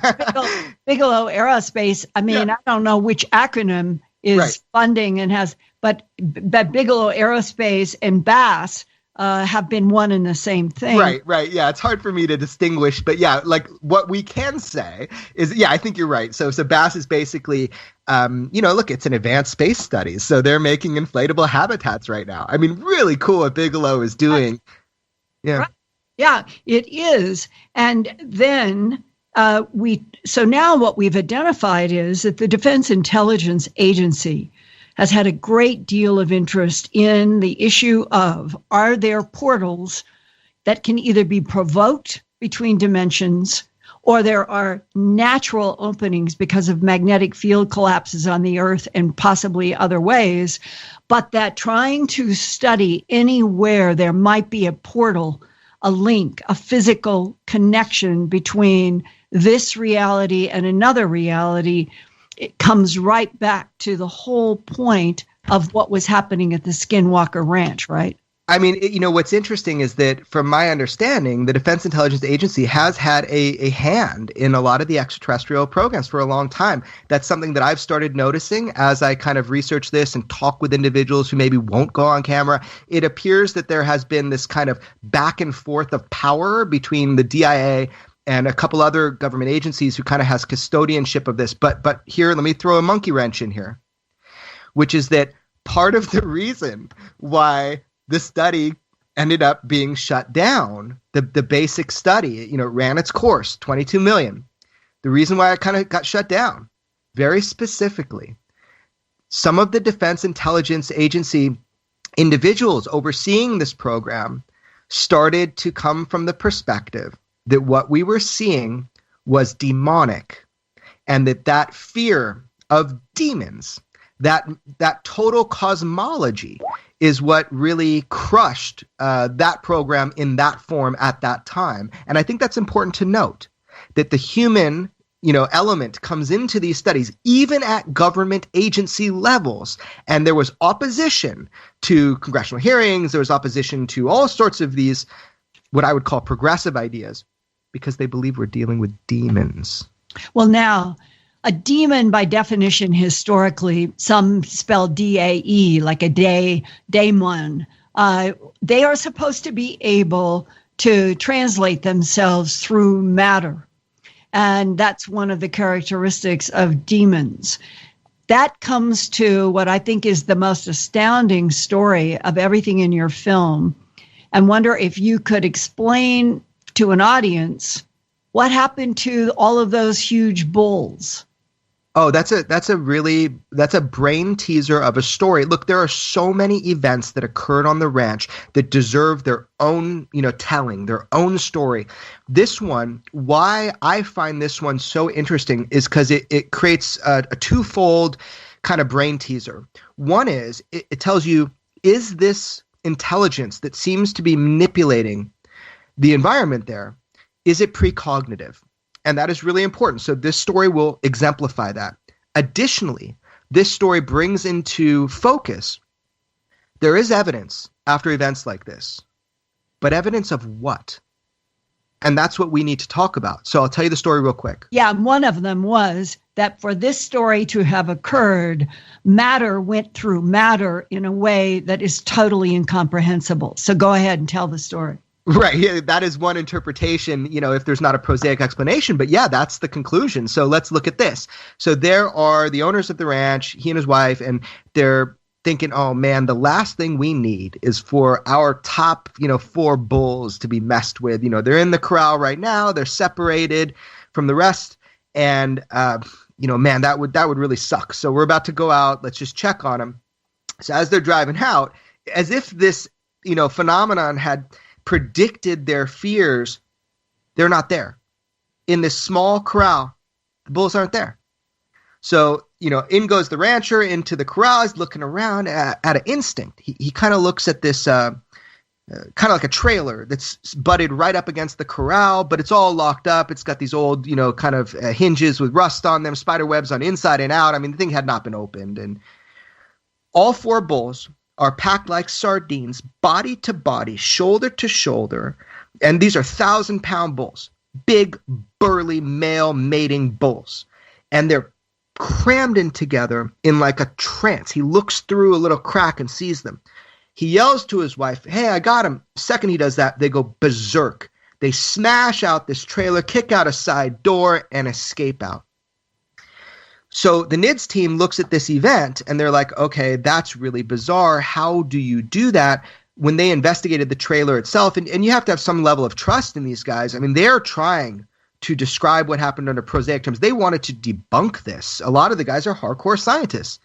Bigelow Aerospace, I don't know which acronym is funding and has, but Bigelow Aerospace and BASS have been one and the same thing. Right. Yeah, it's hard for me to distinguish, but yeah, like what we can say is, yeah, I think you're right. So BASS is basically, look, it's an advanced space studies. So they're making inflatable habitats right now. I mean, really cool what Bigelow is doing. Yeah. Right. Yeah, it is. And then So now what we've identified is that the Defense Intelligence Agency has had a great deal of interest in the issue of, are there portals that can either be provoked between dimensions, or there are natural openings because of magnetic field collapses on the Earth and possibly other ways, but that trying to study anywhere there might be a portal, a link, a physical connection between this reality and another reality, it comes right back to the whole point of what was happening at the Skinwalker Ranch, right? I mean, what's interesting is that from my understanding, the Defense Intelligence Agency has had a hand in a lot of the extraterrestrial programs for a long time. That's something that I've started noticing as I kind of research this and talk with individuals who maybe won't go on camera. It appears that there has been this kind of back and forth of power between the DIA and a couple other government agencies who kind of has custodianship of this. But here, let me throw a monkey wrench in here, which is that part of the reason why the study ended up being shut down, the basic study, ran its course, 22 million. The reason why it kind of got shut down, very specifically, some of the Defense Intelligence Agency individuals overseeing this program started to come from the perspective that what we were seeing was demonic, and that fear of demons, that total cosmology is what really crushed that program in that form at that time. And I think that's important to note, that the human element comes into these studies, even at government agency levels. And there was opposition to congressional hearings. There was opposition to all sorts of these, what I would call progressive ideas, because they believe we're dealing with demons. Well, now, a demon, by definition, historically, some spell D-A-E, like a daemon. They are supposed to be able to translate themselves through matter. And that's one of the characteristics of demons. That comes to what I think is the most astounding story of everything in your film, and wonder if you could explain to an audience what happened to all of those huge bulls. Oh, that's a brain teaser of a story. Look, there are so many events that occurred on the ranch that deserve their own, telling, their own story. This one, why I find this one so interesting is because it creates a twofold kind of brain teaser. One is it tells you, is this intelligence that seems to be manipulating the environment there, is it precognitive? And that is really important. So this story will exemplify that. Additionally, this story brings into focus, there is evidence after events like this, but evidence of what? And that's what we need to talk about. So I'll tell you the story real quick. Yeah, one of them was that for this story to have occurred, matter went through matter in a way that is totally incomprehensible. So go ahead and tell the story. Right. Yeah, that is one interpretation, if there's not a prosaic explanation. But yeah, that's the conclusion. So let's look at this. So there are the owners of the ranch, he and his wife, and they're thinking, oh man, the last thing we need is for our top, 4 bulls to be messed with. They're in the corral right now. They're separated from the rest. And, man, that would really suck. So we're about to go out. Let's just check on them. So as they're driving out, as if this, phenomenon had predicted their fears, they're not there. In this small corral, the bulls aren't there. So, in goes the rancher into the corral. He's looking around at an instinct. He kind of looks at this kind of like a trailer that's butted right up against the corral, but it's all locked up. It's got these old, kind of hinges with rust on them, spider webs on inside and out. I mean, the thing had not been opened. And all 4 bulls are packed like sardines, body to body, shoulder to shoulder. And these are 1,000-pound bulls, big, burly, male mating bulls. And they're crammed in together in like a trance. He looks through a little crack and sees them. He yells to his wife, hey, I got him. The second he does that, they go berserk. They smash out this trailer, kick out a side door, and escape out. So the NIDS team looks at this event and they're like, okay, that's really bizarre. How do you do that? When they investigated the trailer itself, and you have to have some level of trust in these guys. I mean, they're trying to describe what happened under prosaic terms. They wanted to debunk this. A lot of the guys are hardcore scientists.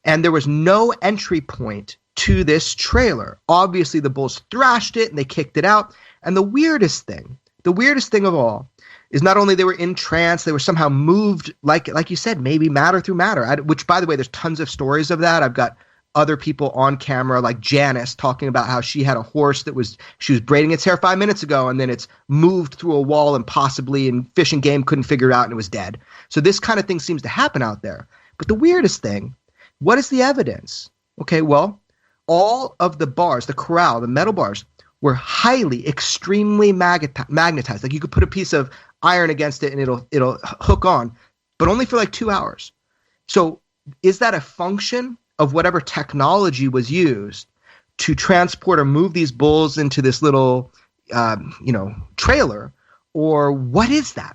And there was no entry point to this trailer. Obviously, the bulls thrashed it and they kicked it out. And the weirdest thing of all, is not only they were in trance, they were somehow moved, like you said, maybe matter through matter, which, by the way, there's tons of stories of that. I've got other people on camera, like Janice, talking about how she had a horse she was braiding its hair 5 minutes ago, and then it's moved through a wall and possibly in Fish and Game couldn't figure it out and it was dead. So this kind of thing seems to happen out there. But the weirdest thing, what is the evidence? Okay, well, all of the bars, the corral, the metal bars, were highly, extremely magnetized. Like you could put a piece of iron against it and it'll hook on, but only for like 2 hours. So is that a function of whatever technology was used to transport or move these bulls into this little, trailer? Or what is that?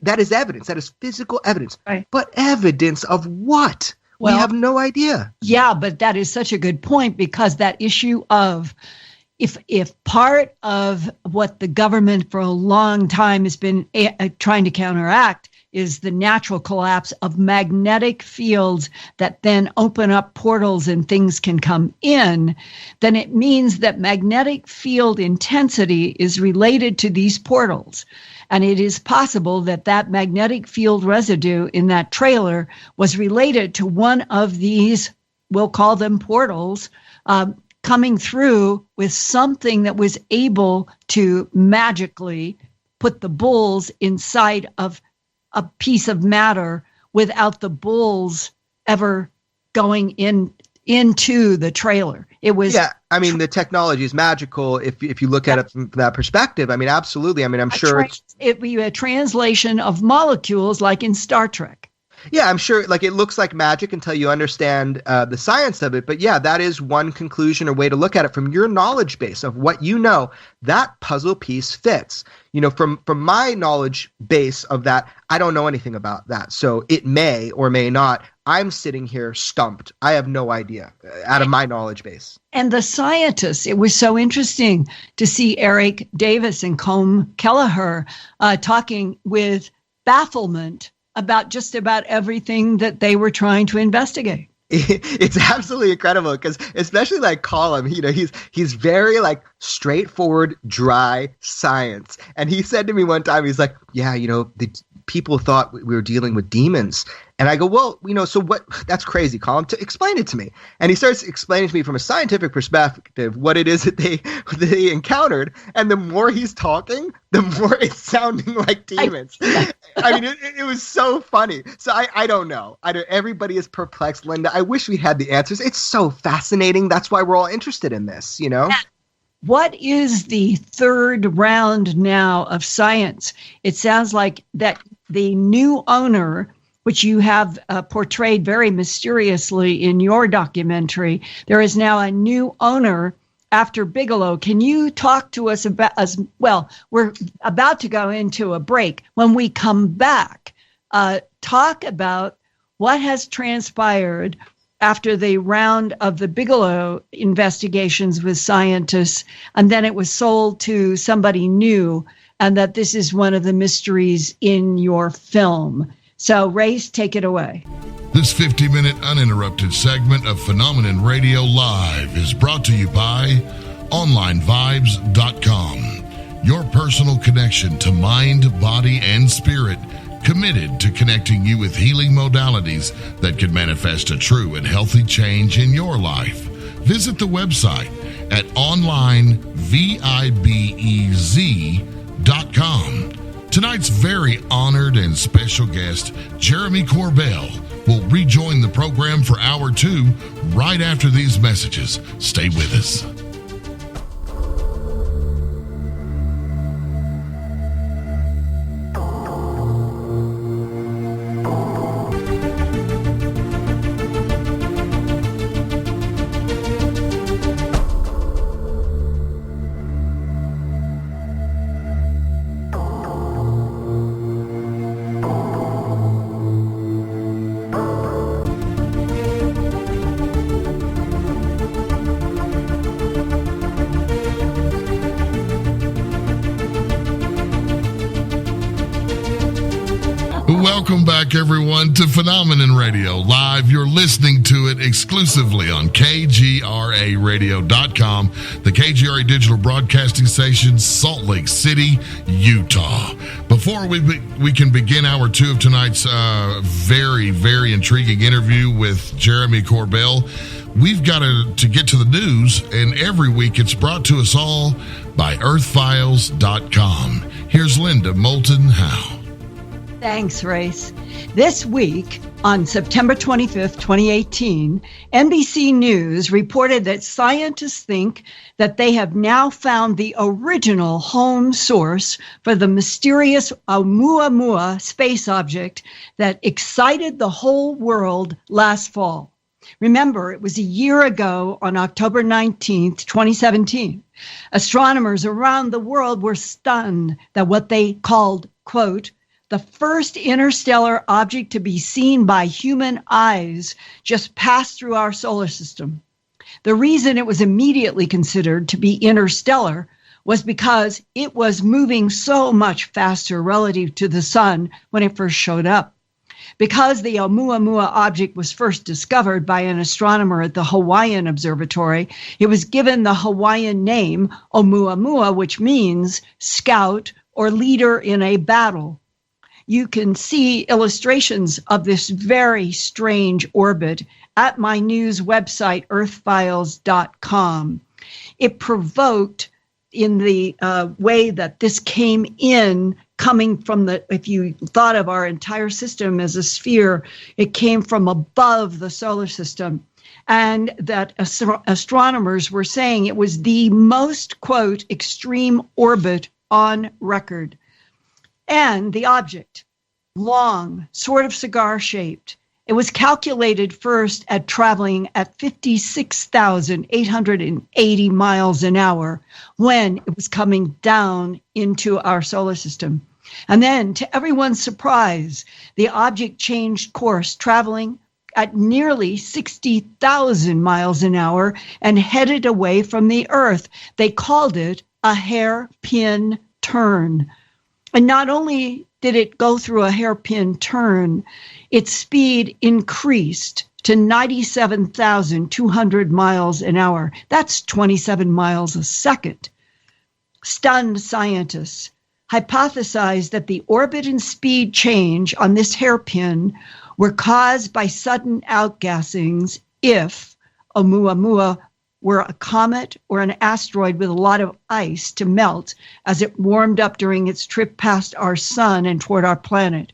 That is evidence. That is physical evidence. Right. But evidence of what? Well, we have no idea. Yeah, but that is such a good point, because that issue of if part of what the government for a long time has been trying to counteract is the natural collapse of magnetic fields that then open up portals and things can come in, then it means that magnetic field intensity is related to these portals. And it is possible that that magnetic field residue in that trailer was related to one of these, we'll call them portals, coming through with something that was able to magically put the bulls inside of a piece of matter without the bulls ever going into the trailer. It was the technology is magical if you look at it from that perspective. I mean, absolutely. I mean, I'm sure it'd be a translation of molecules like in Star Trek. Yeah, I'm sure, like, it looks like magic until you understand the science of it. But yeah, that is one conclusion or way to look at it from your knowledge base of what you know. That puzzle piece fits. You know, from my knowledge base of that, I don't know anything about that. So it may or may not. I'm sitting here stumped. I have no idea out of my knowledge base. And the scientists, it was so interesting to see Eric Davis and Colm Kelleher talking with bafflement about just about everything that they were trying to investigate. It's absolutely incredible, because especially like Colm, you know, he's very like straightforward, dry science. And he said to me one time, he's like, yeah, you know, the people thought we were dealing with demons. And I go, well, you know, so what? That's crazy, Colm. Explain it to me. And he starts explaining to me from a scientific perspective what it is that they encountered. And the more he's talking, the more it's sounding like demons. I mean, it was so funny. So I don't know. Everybody is perplexed, Linda. I wish we had the answers. It's so fascinating. That's why we're all interested in this, you know? What is the third round now of science? It sounds like that the new owner, which you have portrayed very mysteriously in your documentary, there is now a new owner after Bigelow. Can you talk to us about, we're about to go into a break. When we come back, talk about what has transpired after the round of the Bigelow investigations with scientists, and then it was sold to somebody new, and that this is one of the mysteries in your film. So, Race, take it away. This 50-minute uninterrupted segment of Phenomenon Radio Live is brought to you by OnlineVibes.com. Your personal connection to mind, body, and spirit, committed to connecting you with healing modalities that can manifest a true and healthy change in your life. Visit the website at OnlineVibez.com. Tonight's very honored and special guest, Jeremy Corbell, will rejoin the program for Hour 2 right after these messages. Stay with us. Welcome back, everyone, to Phenomenon Radio Live. You're listening to it exclusively on KGRAradio.com, the KGRA digital broadcasting station, Salt Lake City, Utah. Before we can begin hour two of tonight's very, very intriguing interview with Jeremy Corbell, we've got to get to the news, and every week it's brought to us all by Earthfiles.com. Here's Linda Moulton Howe. Thanks, Race. This week, on September 25th, 2018, NBC News reported that scientists think that they have now found the original home source for the mysterious Oumuamua space object that excited the whole world last fall. Remember, it was a year ago on October 19th, 2017. Astronomers around the world were stunned that what they called, quote, the first interstellar object to be seen by human eyes just passed through our solar system. The reason it was immediately considered to be interstellar was because it was moving so much faster relative to the sun when it first showed up. Because the Oumuamua object was first discovered by an astronomer at the Hawaiian Observatory, it was given the Hawaiian name Oumuamua, which means scout or leader in a battle. You can see illustrations of this very strange orbit at my news website, Earthfiles.com. It provoked, in the way that this came in, coming from if you thought of our entire system as a sphere, it came from above the solar system. And that astronomers were saying it was the most, quote, extreme orbit on record. And the object, long, sort of cigar-shaped. It was calculated first at traveling at 56,880 miles an hour when it was coming down into our solar system. And then, to everyone's surprise, the object changed course, traveling at nearly 60,000 miles an hour and headed away from the Earth. They called it a hairpin turn. And not only did it go through a hairpin turn, its speed increased to 97,200 miles an hour. That's 27 miles a second. Stunned scientists hypothesized that the orbit and speed change on this hairpin were caused by sudden outgassings if Oumuamua were a comet or an asteroid with a lot of ice to melt as it warmed up during its trip past our sun and toward our planet.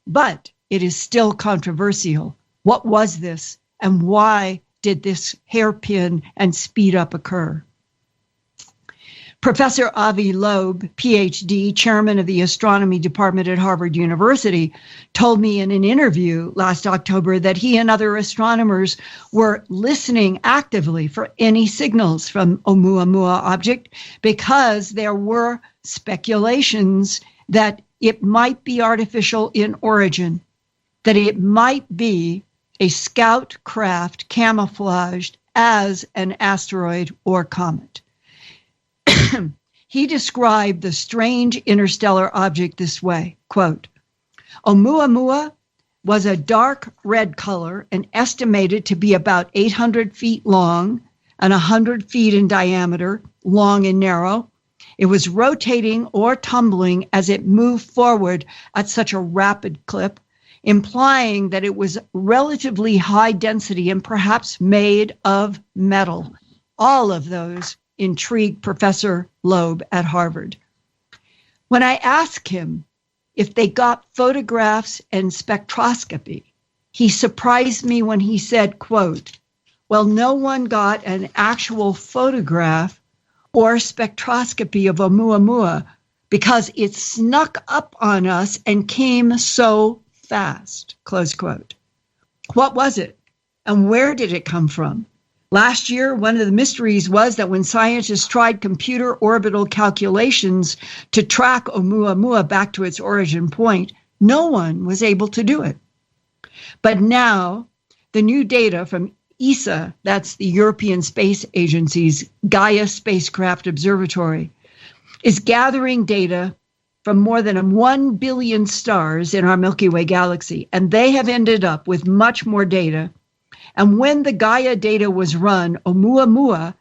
But it is still controversial. What was this, and why did this hairpin and speed up occur? Professor Avi Loeb, PhD, chairman of the astronomy department at Harvard University, told me in an interview last October that he and other astronomers were listening actively for any signals from Oumuamua object because there were speculations that it might be artificial in origin, that it might be a scout craft camouflaged as an asteroid or comet. He described the strange interstellar object this way, quote, Oumuamua was a dark red color and estimated to be about 800 feet long and 100 feet in diameter, long and narrow. It was rotating or tumbling as it moved forward at such a rapid clip, implying that it was relatively high density and perhaps made of metal. All of those intrigued Professor Loeb at Harvard. When I asked him if they got photographs and spectroscopy, he surprised me when he said, quote, well, no one got an actual photograph or spectroscopy of Oumuamua because it snuck up on us and came so fast, close quote. What was it? And where did it come from? Last year, one of the mysteries was that when scientists tried computer orbital calculations to track Oumuamua back to its origin point, no one was able to do it. But now, the new data from ESA, that's the European Space Agency's Gaia Spacecraft Observatory, is gathering data from more than 1 billion stars in our Milky Way galaxy, and they have ended up with much more data. And when the Gaia data was run, Oumuamua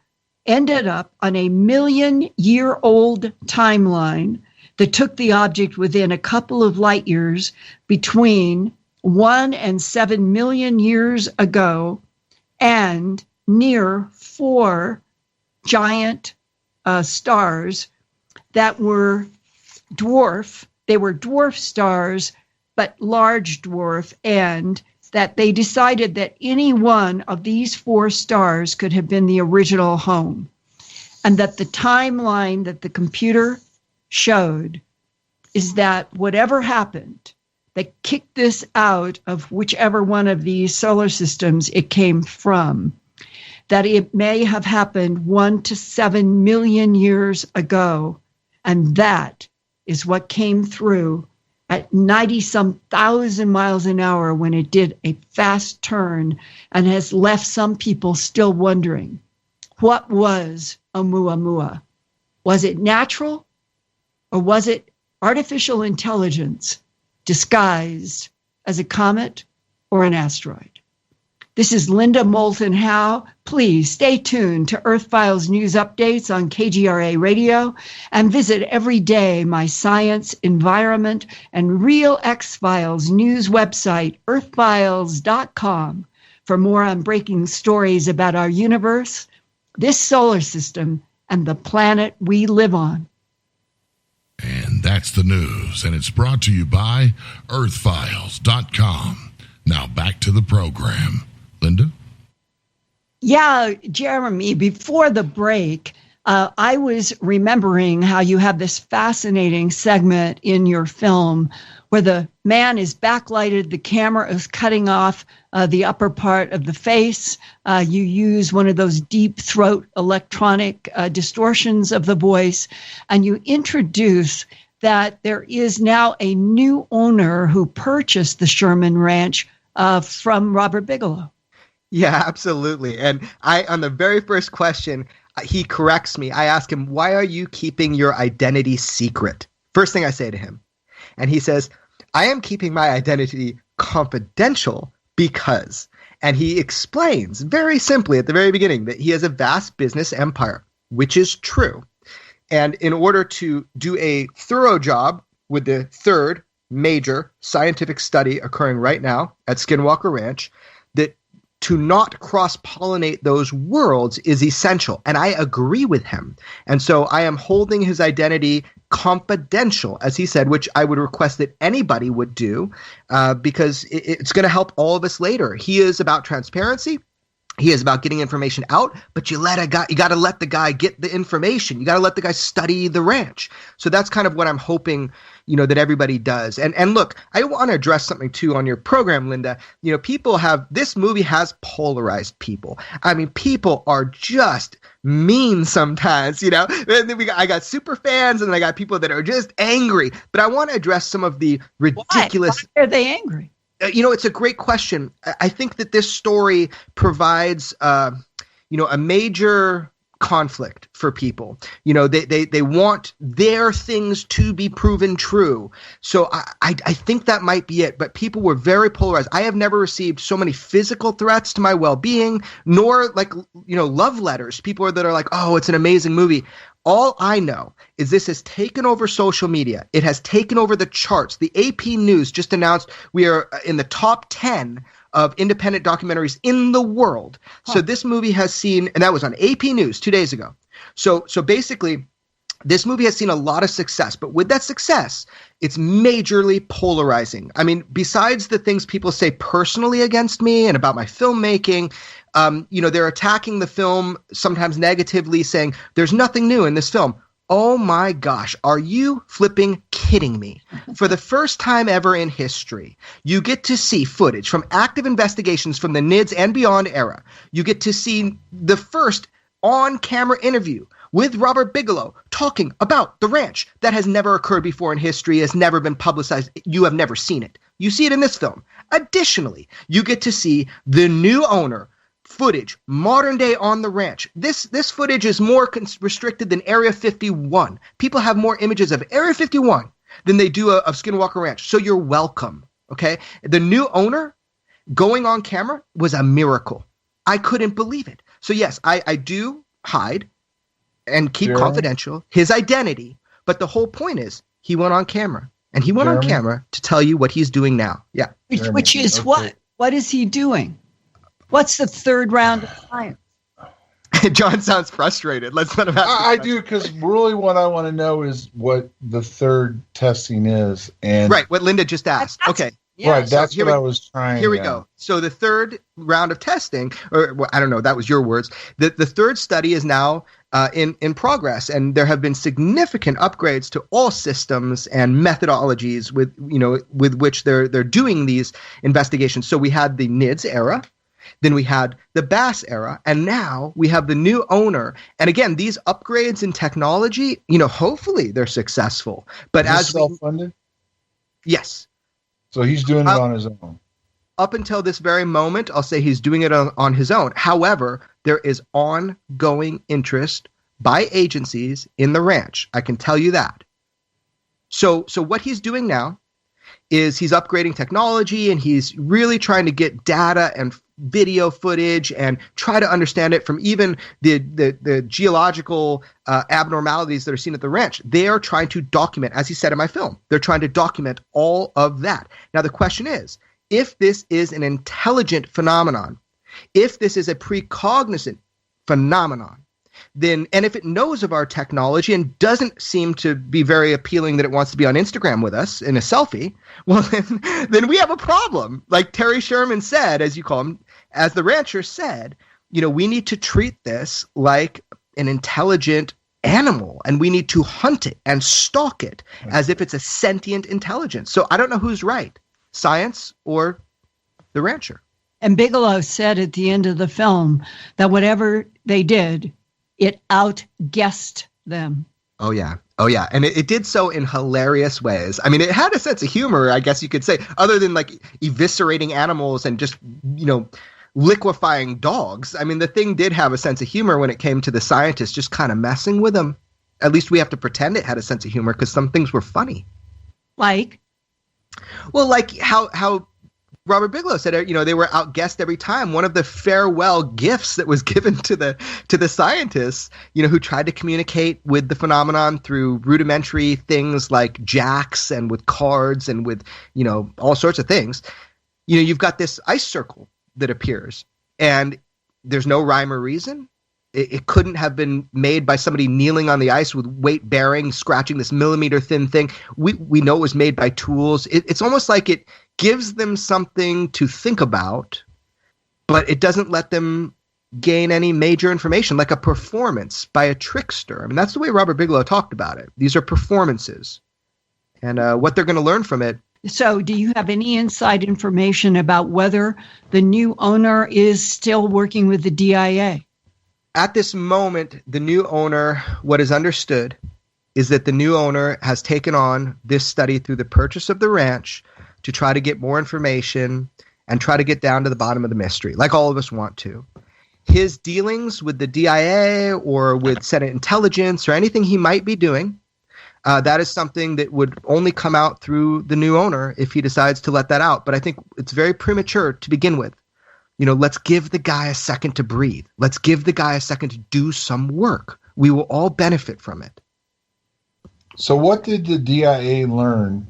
ended up on a 1,000,000-year-old timeline that took the object within a couple of light years between 1 and 7 million years ago and near 4 giant stars that were dwarf. They were dwarf stars, but large dwarf, and that they decided that any one of these 4 stars could have been the original home, and that the timeline that the computer showed is that whatever happened that kicked this out of whichever one of these solar systems it came from, that it may have happened 1 to 7 million years ago, and that is what came through at 90-some thousand miles an hour when it did a fast turn, and has left some people still wondering, what was Oumuamua? Was it natural, or was it artificial intelligence disguised as a comet or an asteroid? This is Linda Moulton Howe. Please stay tuned to Earthfiles news updates on KGRA Radio, and visit every day my science, environment, and Real X-Files news website, earthfiles.com, for more on breaking stories about our universe, this solar system, and the planet we live on. And that's the news, and it's brought to you by Earthfiles.com. Now back to the program. Linda? Yeah, Jeremy, before the break, I was remembering how you have this fascinating segment in your film where the man is backlighted, the camera is cutting off the upper part of the face. You use one of those deep throat electronic distortions of the voice, and you introduce that there is now a new owner who purchased the Sherman Ranch from Robert Bigelow. Yeah, absolutely. And on the very first question, he corrects me. I ask him, why are you keeping your identity secret? First thing I say to him. And he says, I am keeping my identity confidential because, and he explains very simply at the very beginning that he has a vast business empire, which is true. And in order to do a thorough job with the third major scientific study occurring right now at Skinwalker Ranch, that to not cross-pollinate those worlds is essential. And I agree with him. And so I am holding his identity confidential, as he said, which I would request that anybody would do because it's going to help all of us later. He is about transparency. He is about getting information out, but you got to let the guy get the information. You got to let the guy study the ranch. So that's kind of what I'm hoping, that everybody does. And look, I want to address something too on your program, Linda. This movie has polarized people. I mean, people are just mean sometimes, And then I got super fans, and then I got people that are just angry. But I want to address some of the ridiculous. Why are they angry? It's a great question. I think that this story provides, a major conflict for people. They want their things to be proven true. So I think that might be it. But people were very polarized. I have never received so many physical threats to my well-being, nor love letters. People that are like, oh, it's an amazing movie. All I know is this has taken over social media. It has taken over the charts. The AP News just announced we are in the top 10 of independent documentaries in the world. Huh. So this movie has seen, and that was on AP News 2 days ago. So basically, this movie has seen a lot of success. But with that success, it's majorly polarizing. I mean, besides the things people say personally against me and about my filmmaking, they're attacking the film sometimes negatively, saying there's nothing new in this film. Oh my gosh, are you flipping kidding me? For the first time ever in history, you get to see footage from active investigations from the NIDS and beyond era. You get to see the first on-camera interview with Robert Bigelow talking about the ranch that has never occurred before in history, has never been publicized. You have never seen it. You see it in this film. Additionally, you get to see the new owner footage, modern day on the ranch. This footage is more restricted than Area 51. People have more images of Area 51 than they do of Skinwalker Ranch. So you're welcome. Okay. The new owner going on camera was a miracle. I couldn't believe it. So yes, I do hide and keep confidential his identity. But the whole point is he went on camera, and he went on camera to tell you what he's doing now. Yeah. Which is what? What is he doing? What's the third round of science? John sounds frustrated. Let's let him ask. I do, because really what I want to know is what the third testing is. And right, what Linda just asked. Okay. Yeah, right, that's what I was trying. Here we go. So the third round of testing, or well, I don't know, that was your words. The third study is now in progress, and there have been significant upgrades to all systems and methodologies with which they're doing these investigations. So we had the NIDS era, then we had the Bass era, and now we have the new owner. And again, these upgrades in technology, hopefully they're successful. But as self-funded? Yes. So he's doing it on his own. Up until this very moment, I'll say he's doing it on his own. However, there is ongoing interest by agencies in the ranch. I can tell you that. So what he's doing now is he's upgrading technology, and he's really trying to get data and video footage and try to understand it from even the geological abnormalities that are seen at the ranch. They are trying to document, as he said in my film, they're trying to document all of that. Now, the question is, if this is an intelligent phenomenon, if this is a precognizant phenomenon, then, and if it knows of our technology and doesn't seem to be very appealing that it wants to be on Instagram with us in a selfie, well, then we have a problem. Like Terry Sherman said, as you call him, as the rancher said, we need to treat this like an intelligent animal, and we need to hunt it and stalk it as if it's a sentient intelligence. So I don't know who's right, science or the rancher. And Bigelow said at the end of the film that whatever they did, it outguessed them. Oh, yeah. And it did so in hilarious ways. I mean, it had a sense of humor, I guess you could say, other than like eviscerating animals and just, liquefying dogs. I mean, the thing did have a sense of humor when it came to the scientists just kind of messing with them. At least we have to pretend it had a sense of humor, because some things were funny. Like? Well, like how Robert Bigelow said, they were outguessed every time. One of the farewell gifts that was given to the scientists, who tried to communicate with the phenomenon through rudimentary things like jacks and with cards and with, all sorts of things. You've got this ice circle that appears, and there's no rhyme or reason. It couldn't have been made by somebody kneeling on the ice with weight bearing, scratching this millimeter thin thing. We know it was made by tools. It's almost like it gives them something to think about, but it doesn't let them gain any major information, like a performance by a trickster. I mean, that's the way Robert Bigelow talked about it. These are performances, and what they're going to learn from it. So do you have any inside information about whether the new owner is still working with the DIA? At this moment, the new owner, what is understood is that the new owner has taken on this study through the purchase of the ranch to try to get more information and try to get down to the bottom of the mystery, like all of us want to. His dealings with the DIA or with Senate intelligence or anything he might be doing, that is something that would only come out through the new owner if he decides to let that out. But I think it's very premature to begin with. Let's give the guy a second to breathe. Let's give the guy a second to do some work. We will all benefit from it. So what did the DIA learn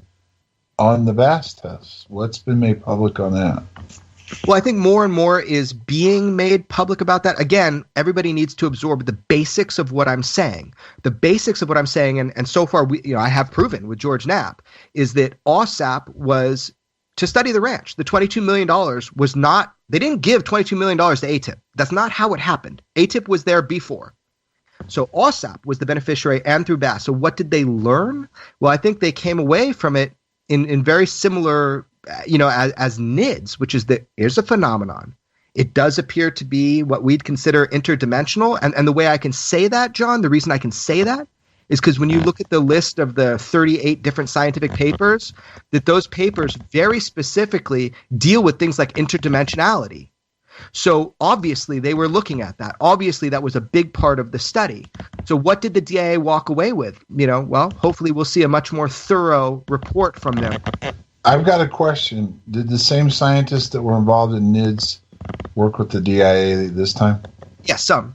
on the Bass test? What's been made public on that? Well, I think more and more is being made public about that. Again, everybody needs to absorb the basics of what I'm saying. The basics of what I'm saying, and so far, I have proven with George Knapp, is that OSAP was to study the ranch. The $22 million was not, they didn't give $22 million to ATIP. That's not how it happened. ATIP was there before. So OSAP was the beneficiary and through Bass. So what did they learn? Well, I think they came away from it in very similar, as NIDS, which is that here's a phenomenon. It does appear to be what we'd consider interdimensional. And the way I can say that, John, the reason I can say that is because when you look at the list of the 38 different scientific papers, that those papers very specifically deal with things like interdimensionality. So obviously they were looking at that. Obviously that was a big part of the study. So what did the DIA walk away with? Well, hopefully we'll see a much more thorough report from them. I've got a question. Did the same scientists that were involved in NIDS work with the DIA this time? Yes, some.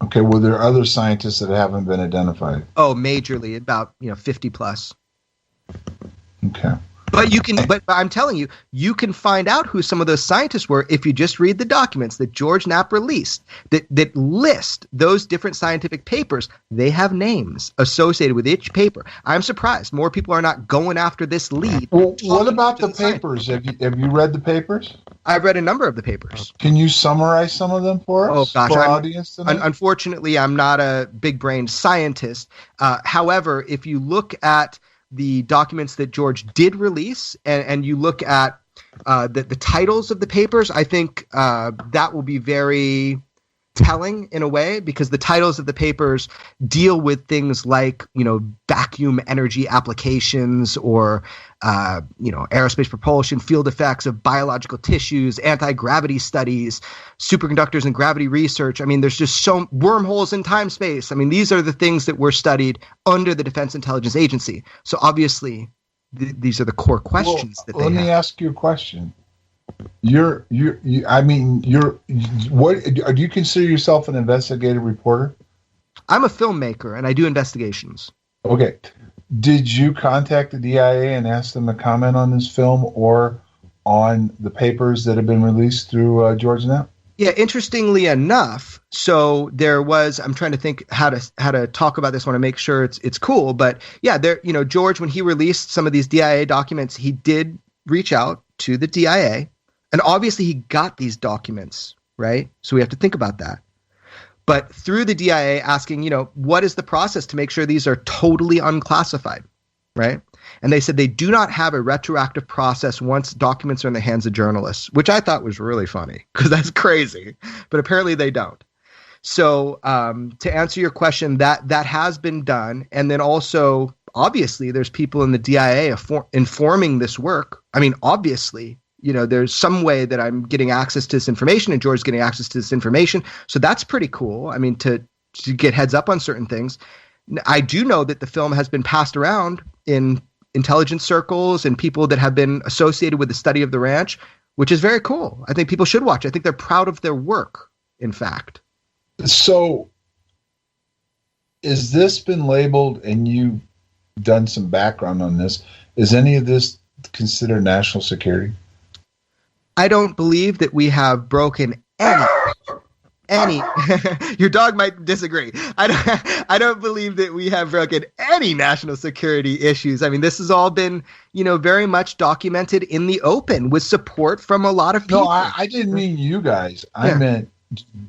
Okay, well, there are other scientists that haven't been identified. Oh, majorly, about 50 plus. Okay. But I'm telling you, you can find out who some of those scientists were if you just read the documents that George Knapp released that list those different scientific papers. They have names associated with each paper. I'm surprised more people are not going after this lead. Well, what about the papers? Have you read the papers? I've read a number of the papers. Can you summarize some of them for us? Oh, gosh. For our audience tonight? Unfortunately, I'm not a big-brained scientist. However, if you look at the documents that George did release, and you look at the titles of the papers, I think that will be very telling in a way, because the titles of the papers deal with things like, vacuum energy applications or, aerospace propulsion, field effects of biological tissues, anti-gravity studies, superconductors and gravity research. I mean, there's just so wormholes in time space. I mean, these are the things that were studied under the Defense Intelligence Agency. So obviously these are the core questions that they have. Let me ask you a question. Do you consider yourself an investigative reporter? I'm a filmmaker and I do investigations. Okay. Did you contact the DIA and ask them to comment on this film or on the papers that have been released through George Knapp? Yeah, interestingly enough, so there was, I'm trying to think how to talk about this one and make sure it's cool, but yeah, George, when he released some of these DIA documents, he did reach out to the DIA. And obviously he got these documents, right? So we have to think about that. But through the DIA asking, what is the process to make sure these are totally unclassified, right? And they said they do not have a retroactive process once documents are in the hands of journalists, which I thought was really funny because that's crazy. But apparently they don't. So to answer your question, that has been done. And then also, obviously, there's people in the DIA informing this work. I mean, obviously, there's some way that I'm getting access to this information and George's getting access to this information. So that's pretty cool. I mean, to get heads up on certain things. I do know that the film has been passed around in intelligence circles and people that have been associated with the study of the ranch, which is very cool. I think people should watch it. I think they're proud of their work, in fact. So is this been labeled, and you've done some background on this, is any of this considered national security? I don't believe that we have broken any your dog might disagree. I don't believe that we have broken any national security issues. I mean, this has all been, very much documented in the open with support from a lot of people. No, I didn't mean you guys. I meant,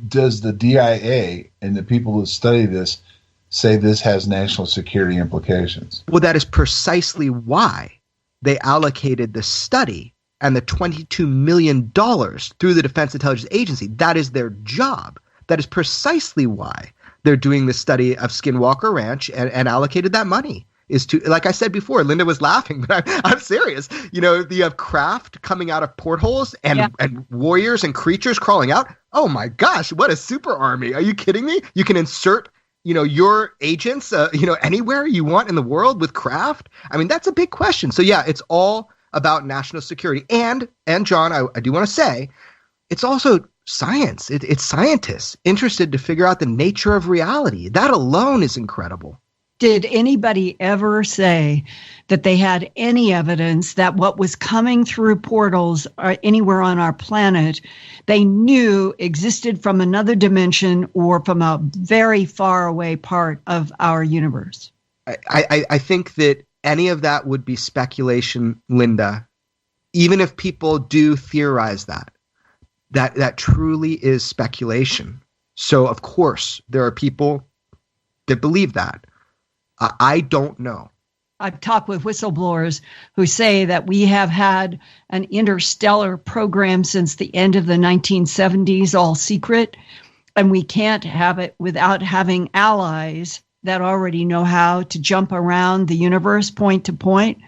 does the DIA and the people that study this say this has national security implications? Well, that is precisely why they allocated the study and the $22 million through the Defense Intelligence Agency. That is their job. That is precisely why they're doing the study of Skinwalker Ranch and allocated that money. Is to, like I said before, Linda was laughing, but I'm serious. You have craft coming out of portholes and warriors and creatures crawling out. Oh my gosh, what a super army. Are you kidding me? You can insert, your agents, anywhere you want in the world with craft. I mean, that's a big question. So yeah, it's all about national security. And John, I do want to say, it's also science. It's scientists interested to figure out the nature of reality. That alone is incredible. Did anybody ever say that they had any evidence that what was coming through portals or anywhere on our planet, they knew existed from another dimension or from a very far away part of our universe? I think that any of that would be speculation, Linda, even if people do theorize that truly is speculation. So, of course, there are people that believe that. I don't know. I've talked with whistleblowers who say that we have had an interstellar program since the end of the 1970s, all secret, and we can't have it without having allies that already know how to jump around the universe point to point,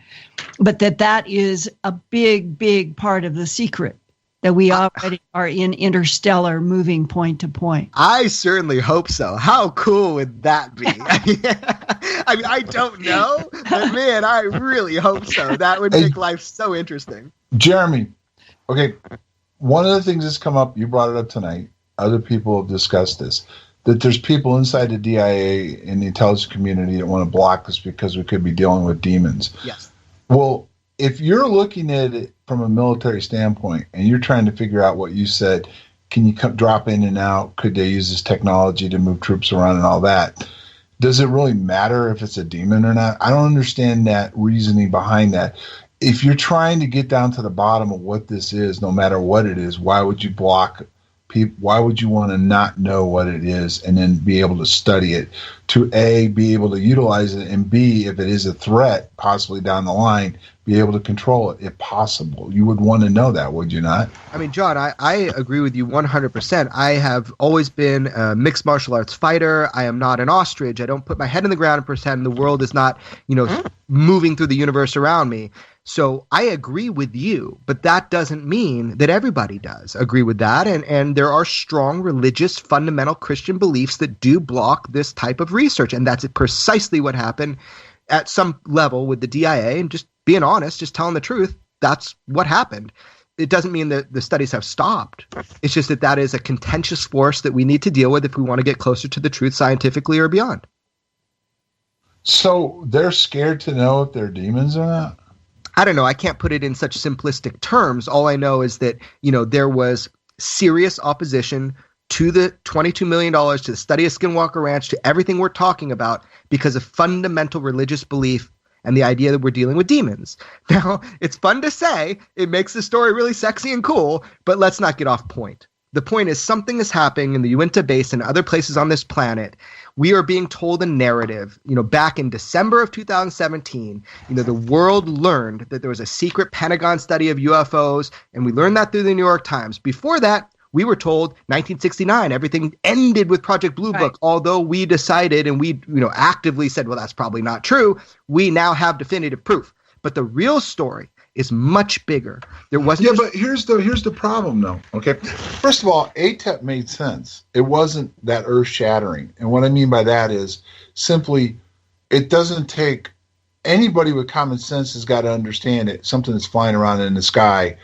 but that is a big, big part of the secret. that we already are in interstellar, moving point to point? I certainly hope so. How cool would that be? I mean, I don't know, but man, I really hope so. That would make life so interesting. Jeremy, okay, one of the things that's come up, you brought it up tonight, other people have discussed this, that there's people inside the DIA in the intelligence community that want to block this because we could be dealing with demons. Yes. Well, if you're looking at it from a military standpoint and you're trying to figure out what you said, can you drop in and out? Could they use this technology to move troops around and all that? Does it really matter if it's a demon or not? I don't understand that reasoning behind that. If you're trying to get down to the bottom of what this is, no matter what it is, why would you block people? Why would you want to not know what it is and then be able to study it to A, be able to utilize it, and B, if it is a threat, possibly down the line, be able to control it if possible? You would want to know that, would you not? I mean, John, I agree with you 100%. I have always been a mixed martial arts fighter. I am not an ostrich. I don't put my head in the ground and pretend the world is not, moving through the universe around me. So I agree with you, but that doesn't mean that everybody does agree with that. And there are strong religious, fundamental Christian beliefs that do block this type of research. And that's precisely what happened at some level with the DIA. And just being honest, just telling the truth, that's what happened. It doesn't mean that the studies have stopped. It's just that is a contentious force that we need to deal with if we want to get closer to the truth scientifically or beyond. So they're scared to know if they're demons or not? I don't know. I can't put it in such simplistic terms. All I know is that, there was serious opposition to the $22 million, to the study of Skinwalker Ranch, to everything we're talking about because of fundamental religious belief and the idea that we're dealing with demons. Now, it's fun to say. It makes the story really sexy and cool, but let's not get off point. The point is something is happening in the Uinta Basin and other places on this planet. We are being told a narrative. Back in December of 2017, the world learned that there was a secret Pentagon study of UFOs, and we learned that through the New York Times. Before that, we were told 1969, everything ended with Project Blue Book, although we decided and we, actively said, well, that's probably not true. We now have definitive proof. But the real story is much bigger. There wasn't. Yeah, but here's the problem, though. Okay, first of all, ATEP made sense. It wasn't that earth-shattering, and what I mean by that is simply, it doesn't take anybody with common sense has got to understand it. Something that's flying around in the sky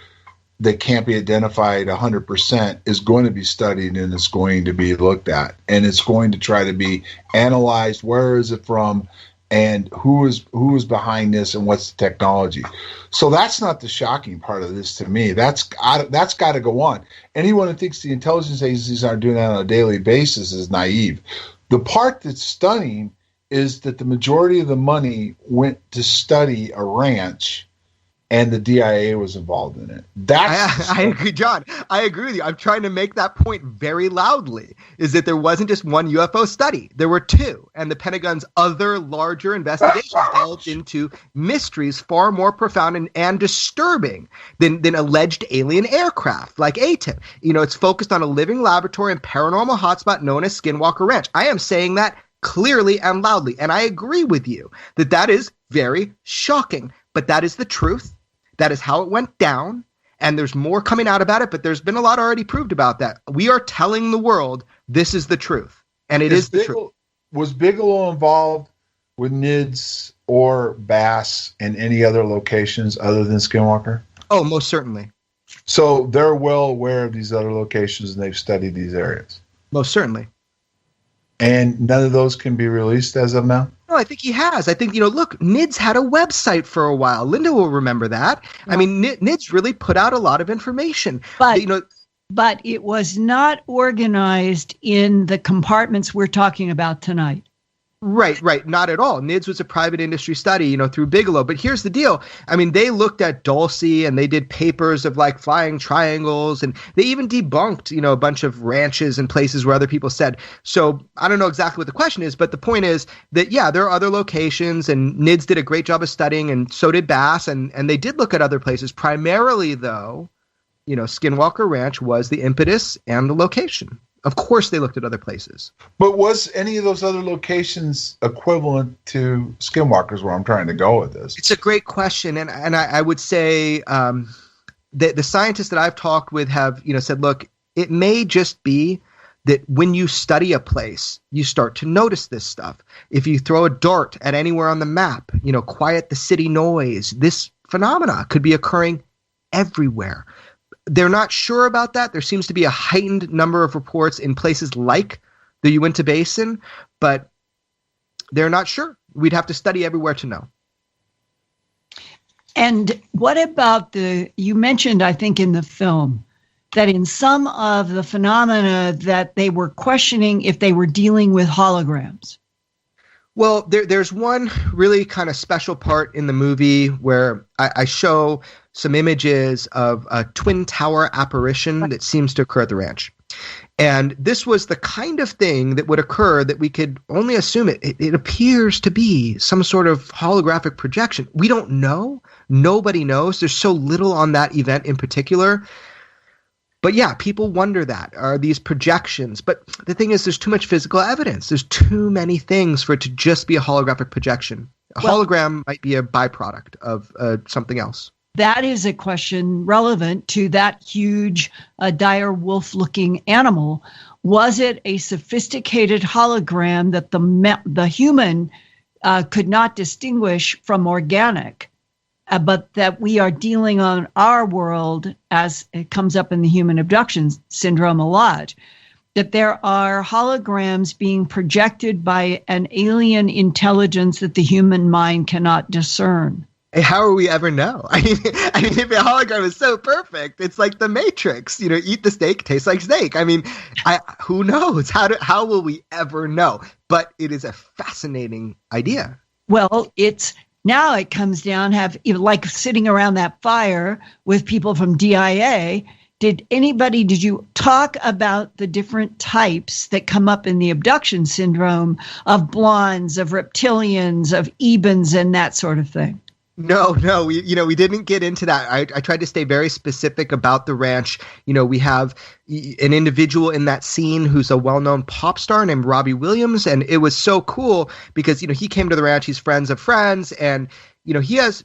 that can't be identified 100% is going to be studied and it's going to be looked at and it's going to try to be analyzed. Where is it from? And who is behind this and what's the technology? So that's not the shocking part of this to me. That's got to go on. Anyone who thinks the intelligence agencies aren't doing that on a daily basis is naive. The part that's stunning is that the majority of the money went to study a ranch and the DIA was involved in it. I agree, John. I agree with you. I'm trying to make that point very loudly, is that there wasn't just one UFO study. There were two. And the Pentagon's other larger investigations delved into mysteries far more profound and disturbing than alleged alien aircraft like ATIP. It's focused on a living laboratory and paranormal hotspot known as Skinwalker Ranch. I am saying that clearly and loudly. And I agree with you that is very shocking. But that is the truth. That is how it went down, and there's more coming out about it, but there's been a lot already proved about that. We are telling the world this is the truth, and it is the truth. Was Bigelow involved with NIDS or Bass in any other locations other than Skinwalker? Oh, most certainly. So they're well aware of these other locations, and they've studied these areas? Most certainly. And none of those can be released as of now? No, I think he has. I think, look, NIDS had a website for a while. Linda will remember that. I mean, NIDS really put out a lot of information. But it was not organized in the compartments we're talking about tonight. Right. Not at all. NIDS was a private industry study, through Bigelow. But here's the deal. I mean, they looked at Dulce and they did papers of like flying triangles, and they even debunked, a bunch of ranches and places where other people said. So I don't know exactly what the question is, but the point is that, yeah, there are other locations, and NIDS did a great job of studying, and so did Bass, and they did look at other places. Primarily, though, Skinwalker Ranch was the impetus and the location. Of course they looked at other places. But was any of those other locations equivalent to Skinwalker's, where I'm trying to go with this? It's a great question. And I would say the scientists that I've talked with have, said, look, it may just be that when you study a place, you start to notice this stuff. If you throw a dart at anywhere on the map, quiet the city noise, this phenomena could be occurring everywhere. They're not sure about that. There seems to be a heightened number of reports in places like the Uinta Basin, but they're not sure. We'd have to study everywhere to know. And what about you mentioned, I think, in the film, that in some of the phenomena that they were questioning if they were dealing with holograms? Well, there's one really kind of special part in the movie where I show some images of a twin tower apparition that seems to occur at the ranch. And this was the kind of thing that would occur that we could only assume it appears to be some sort of holographic projection. We don't know. Nobody knows. There's so little on that event in particular. But yeah, people wonder that. Are these projections? But the thing is, there's too much physical evidence. There's too many things for it to just be a holographic projection. A hologram might be a byproduct of something else. That is a question relevant to that huge dire wolf-looking animal. Was it a sophisticated hologram that the human could not distinguish from organic? But that we are dealing on our world, as it comes up in the human abduction syndrome a lot, that there are holograms being projected by an alien intelligence that the human mind cannot discern. How will we ever know? I mean, if a hologram is so perfect, it's like the Matrix. Eat the steak, tastes like steak. I mean, who knows? How will we ever know? But it is a fascinating idea. Well, now it comes down, like sitting around that fire with people from DIA. Did you talk about the different types that come up in the abduction syndrome of blondes, of reptilians, of ebens, and that sort of thing? No, we didn't get into that. I tried to stay very specific about the ranch. We have an individual in that scene who's a well-known pop star named Robbie Williams, and it was so cool because, he came to the ranch, he's friends of friends, and, he has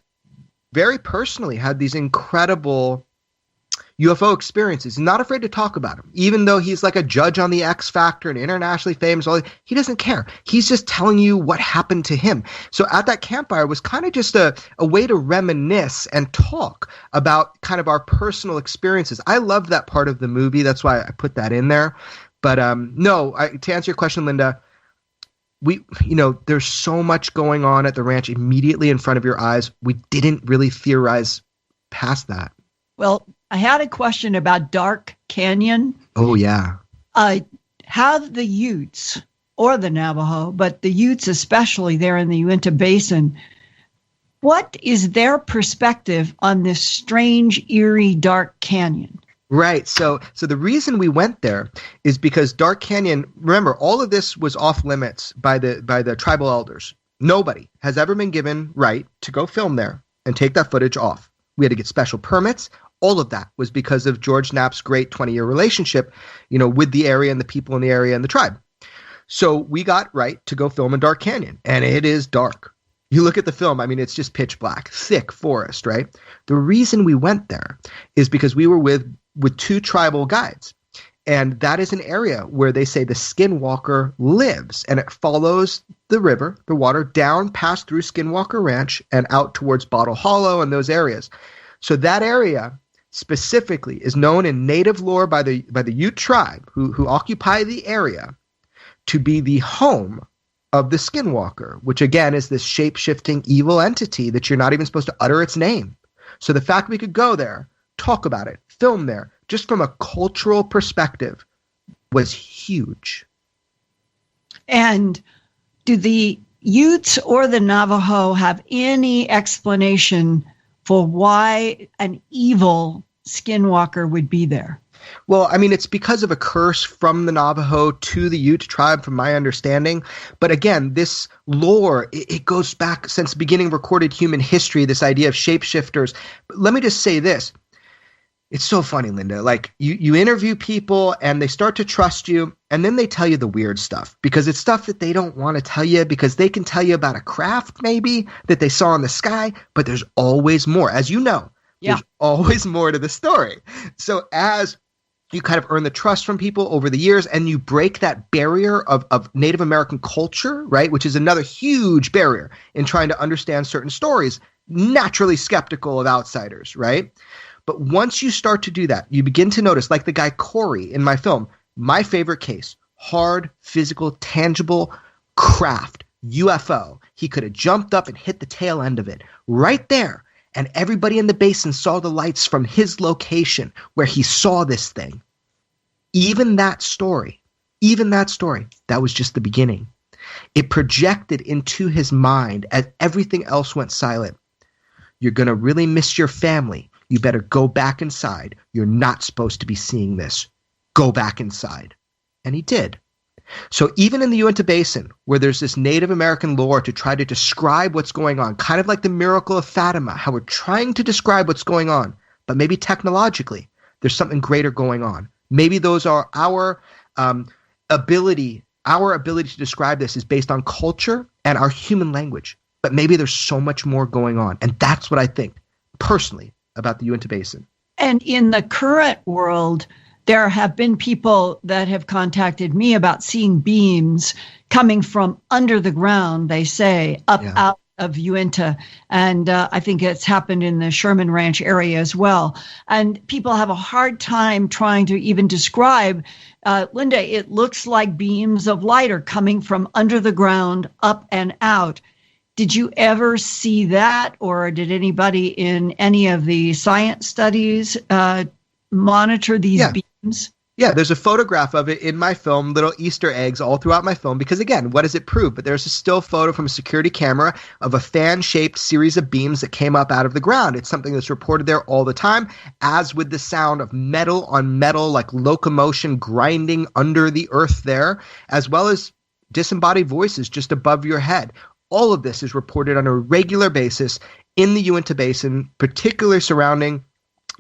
very personally had these incredible UFO experiences. He's not afraid to talk about them, even though he's like a judge on the X Factor and internationally famous. He doesn't care. He's just telling you what happened to him. So at that campfire was kind of just a way to reminisce and talk about kind of our personal experiences. I loved that part of the movie. That's why I put that in there. But to answer your question, Linda, there's so much going on at the ranch immediately in front of your eyes. We didn't really theorize past that. Well, I had a question about Dark Canyon. Oh, yeah. How the Utes, or the Navajo, but the Utes especially there in the Uinta Basin, what is their perspective on this strange, eerie, dark canyon? Right. So the reason we went there is because Dark Canyon, remember, all of this was off limits by the tribal elders. Nobody has ever been given right to go film there and take that footage off. We had to get special permits. All of that was because of George Knapp's great 20-year relationship, with the area and the people in the area and the tribe. So we got right to go film in Dark Canyon, and it is dark. You look at the film, I mean, it's just pitch black, thick forest, right? The reason we went there is because we were with two tribal guides, and that is an area where they say the Skinwalker lives, and it follows the river, the water, down past through Skinwalker Ranch and out towards Bottle Hollow and those areas. So that area specifically is known in native lore by the Ute tribe who occupy the area to be the home of the Skinwalker, which again is this shape-shifting evil entity that you're not even supposed to utter its name. So the fact we could go there, talk about it, film there, just from a cultural perspective, was huge. And do the Utes or the Navajo have any explanation for why an evil Skinwalker would be there? Well, I mean, it's because of a curse from the Navajo to the Ute tribe, from my understanding. But again, this lore, it goes back since the beginning of recorded human history, this idea of shapeshifters. But let me just say this. It's so funny, Linda. Like, you interview people and they start to trust you, and then they tell you the weird stuff because it's stuff that they don't want to tell you because they can tell you about a craft maybe that they saw in the sky, but there's always more. As you know, Yeah. There's always more to the story. So as you kind of earn the trust from people over the years and you break that barrier of Native American culture, right, which is another huge barrier in trying to understand certain stories, naturally skeptical of outsiders, right? But once you start to do that, you begin to notice, like the guy Corey in my film, my favorite case, hard, physical, tangible craft, UFO. He could have jumped up and hit the tail end of it right there. And everybody in the basin saw the lights from his location where he saw this thing. Even that story, that was just the beginning. It projected into his mind as everything else went silent. You're going to really miss your family. You better go back inside. You're not supposed to be seeing this. Go back inside. And he did. So even in the Uinta Basin, where there's this Native American lore to try to describe what's going on, kind of like the miracle of Fatima, how we're trying to describe what's going on, but maybe technologically, there's something greater going on. Maybe those are our ability to describe this is based on culture and our human language. But maybe there's so much more going on. And that's what I think, personally, about the Uinta Basin. And in the current world, there have been people that have contacted me about seeing beams coming from under the ground, they say, out of Uinta. And I think it's happened in the Sherman Ranch area as well. And people have a hard time trying to even describe, Linda, it looks like beams of light are coming from under the ground, up and out. Did you ever see that, or did anybody in any of the science studies monitor these beams? Yeah, there's a photograph of it in my film, little Easter eggs all throughout my film, because again, what does it prove? But there's a still photo from a security camera of a fan-shaped series of beams that came up out of the ground. It's something that's reported there all the time, as with the sound of metal on metal, like locomotion grinding under the earth there, as well as disembodied voices just above your head. All of this is reported on a regular basis in the Uinta Basin, particularly surrounding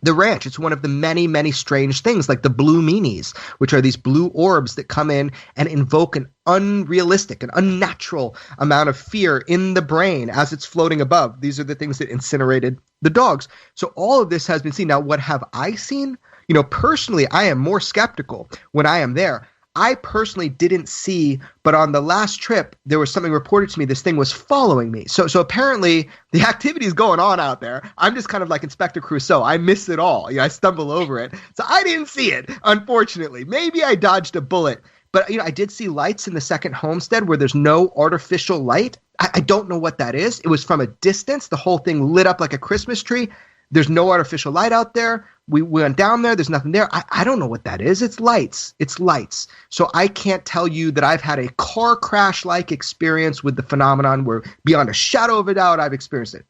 the ranch. It's one of the many, many strange things, like the blue meanies, which are these blue orbs that come in and invoke an unrealistic, an unnatural amount of fear in the brain as it's floating above. These are the things that incinerated the dogs. So all of this has been seen. Now, what have I seen? You know, personally, I am more skeptical when I am there. I personally didn't see, but on the last trip, there was something reported to me. This thing was following me. So apparently the activity is going on out there. I'm just kind of like Inspector Clouseau. I miss it all. You know, I stumble over it. So I didn't see it, unfortunately. Maybe I dodged a bullet. But, you know, I did see lights in the second homestead where there's no artificial light. I don't know what that is. It was from a distance. The whole thing lit up like a Christmas tree. There's no artificial light out there. We went down there. There's nothing there. I don't know what that is. It's lights. It's lights. So I can't tell you that I've had a car crash-like experience with the phenomenon where beyond a shadow of a doubt I've experienced it.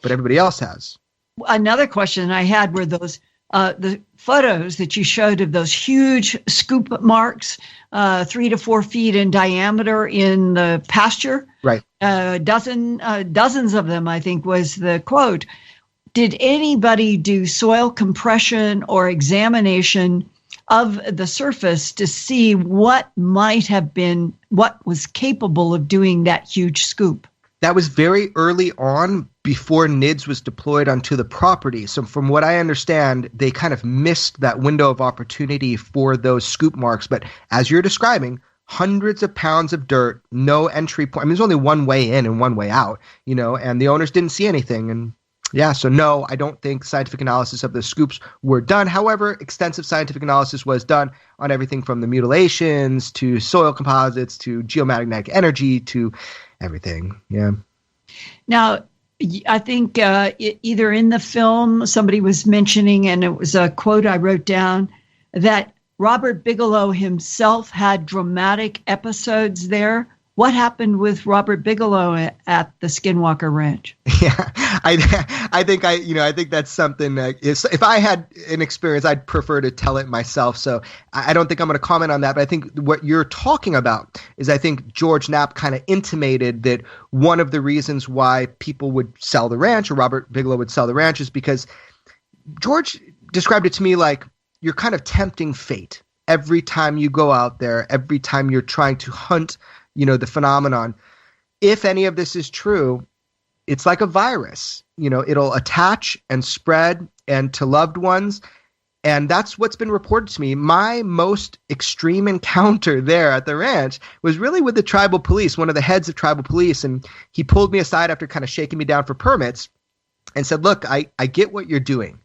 But everybody else has. Another question I had were those the photos that you showed of those huge scoop marks, 3 to 4 feet in diameter in the pasture. Right. Dozens of them, I think, was the quote. Did anybody do soil compression or examination of the surface to see what might have been, what was capable of doing that huge scoop? That was very early on before NIDS was deployed onto the property. So from what I understand, they kind of missed that window of opportunity for those scoop marks. But as you're describing, hundreds of pounds of dirt, no entry point. I mean, there's only one way in and one way out, you know, and the owners didn't see anything. And yeah, so no, I don't think scientific analysis of the scoops were done. However, extensive scientific analysis was done on everything from the mutilations to soil composites to geomagnetic energy to everything. Yeah. Now, I think either in the film, somebody was mentioning, and it was a quote I wrote down, that Robert Bigelow himself had dramatic episodes there. What happened with Robert Bigelow at the Skinwalker Ranch? Yeah, I think that's something. If I had an experience, I'd prefer to tell it myself. So I don't think I'm going to comment on that. But I think what you're talking about is, I think George Knapp kind of intimated that one of the reasons why people would sell the ranch, or Robert Bigelow would sell the ranch, is because George described it to me like you're kind of tempting fate every time you go out there, every time you're trying to hunt, you know, the phenomenon. If any of this is true, it's like a virus. It'll attach and spread and to loved ones. And that's what's been reported to me. My most extreme encounter there at the ranch was really with the tribal police, one of the heads of tribal police. And he pulled me aside after kind of shaking me down for permits and said, look, I get what you're doing.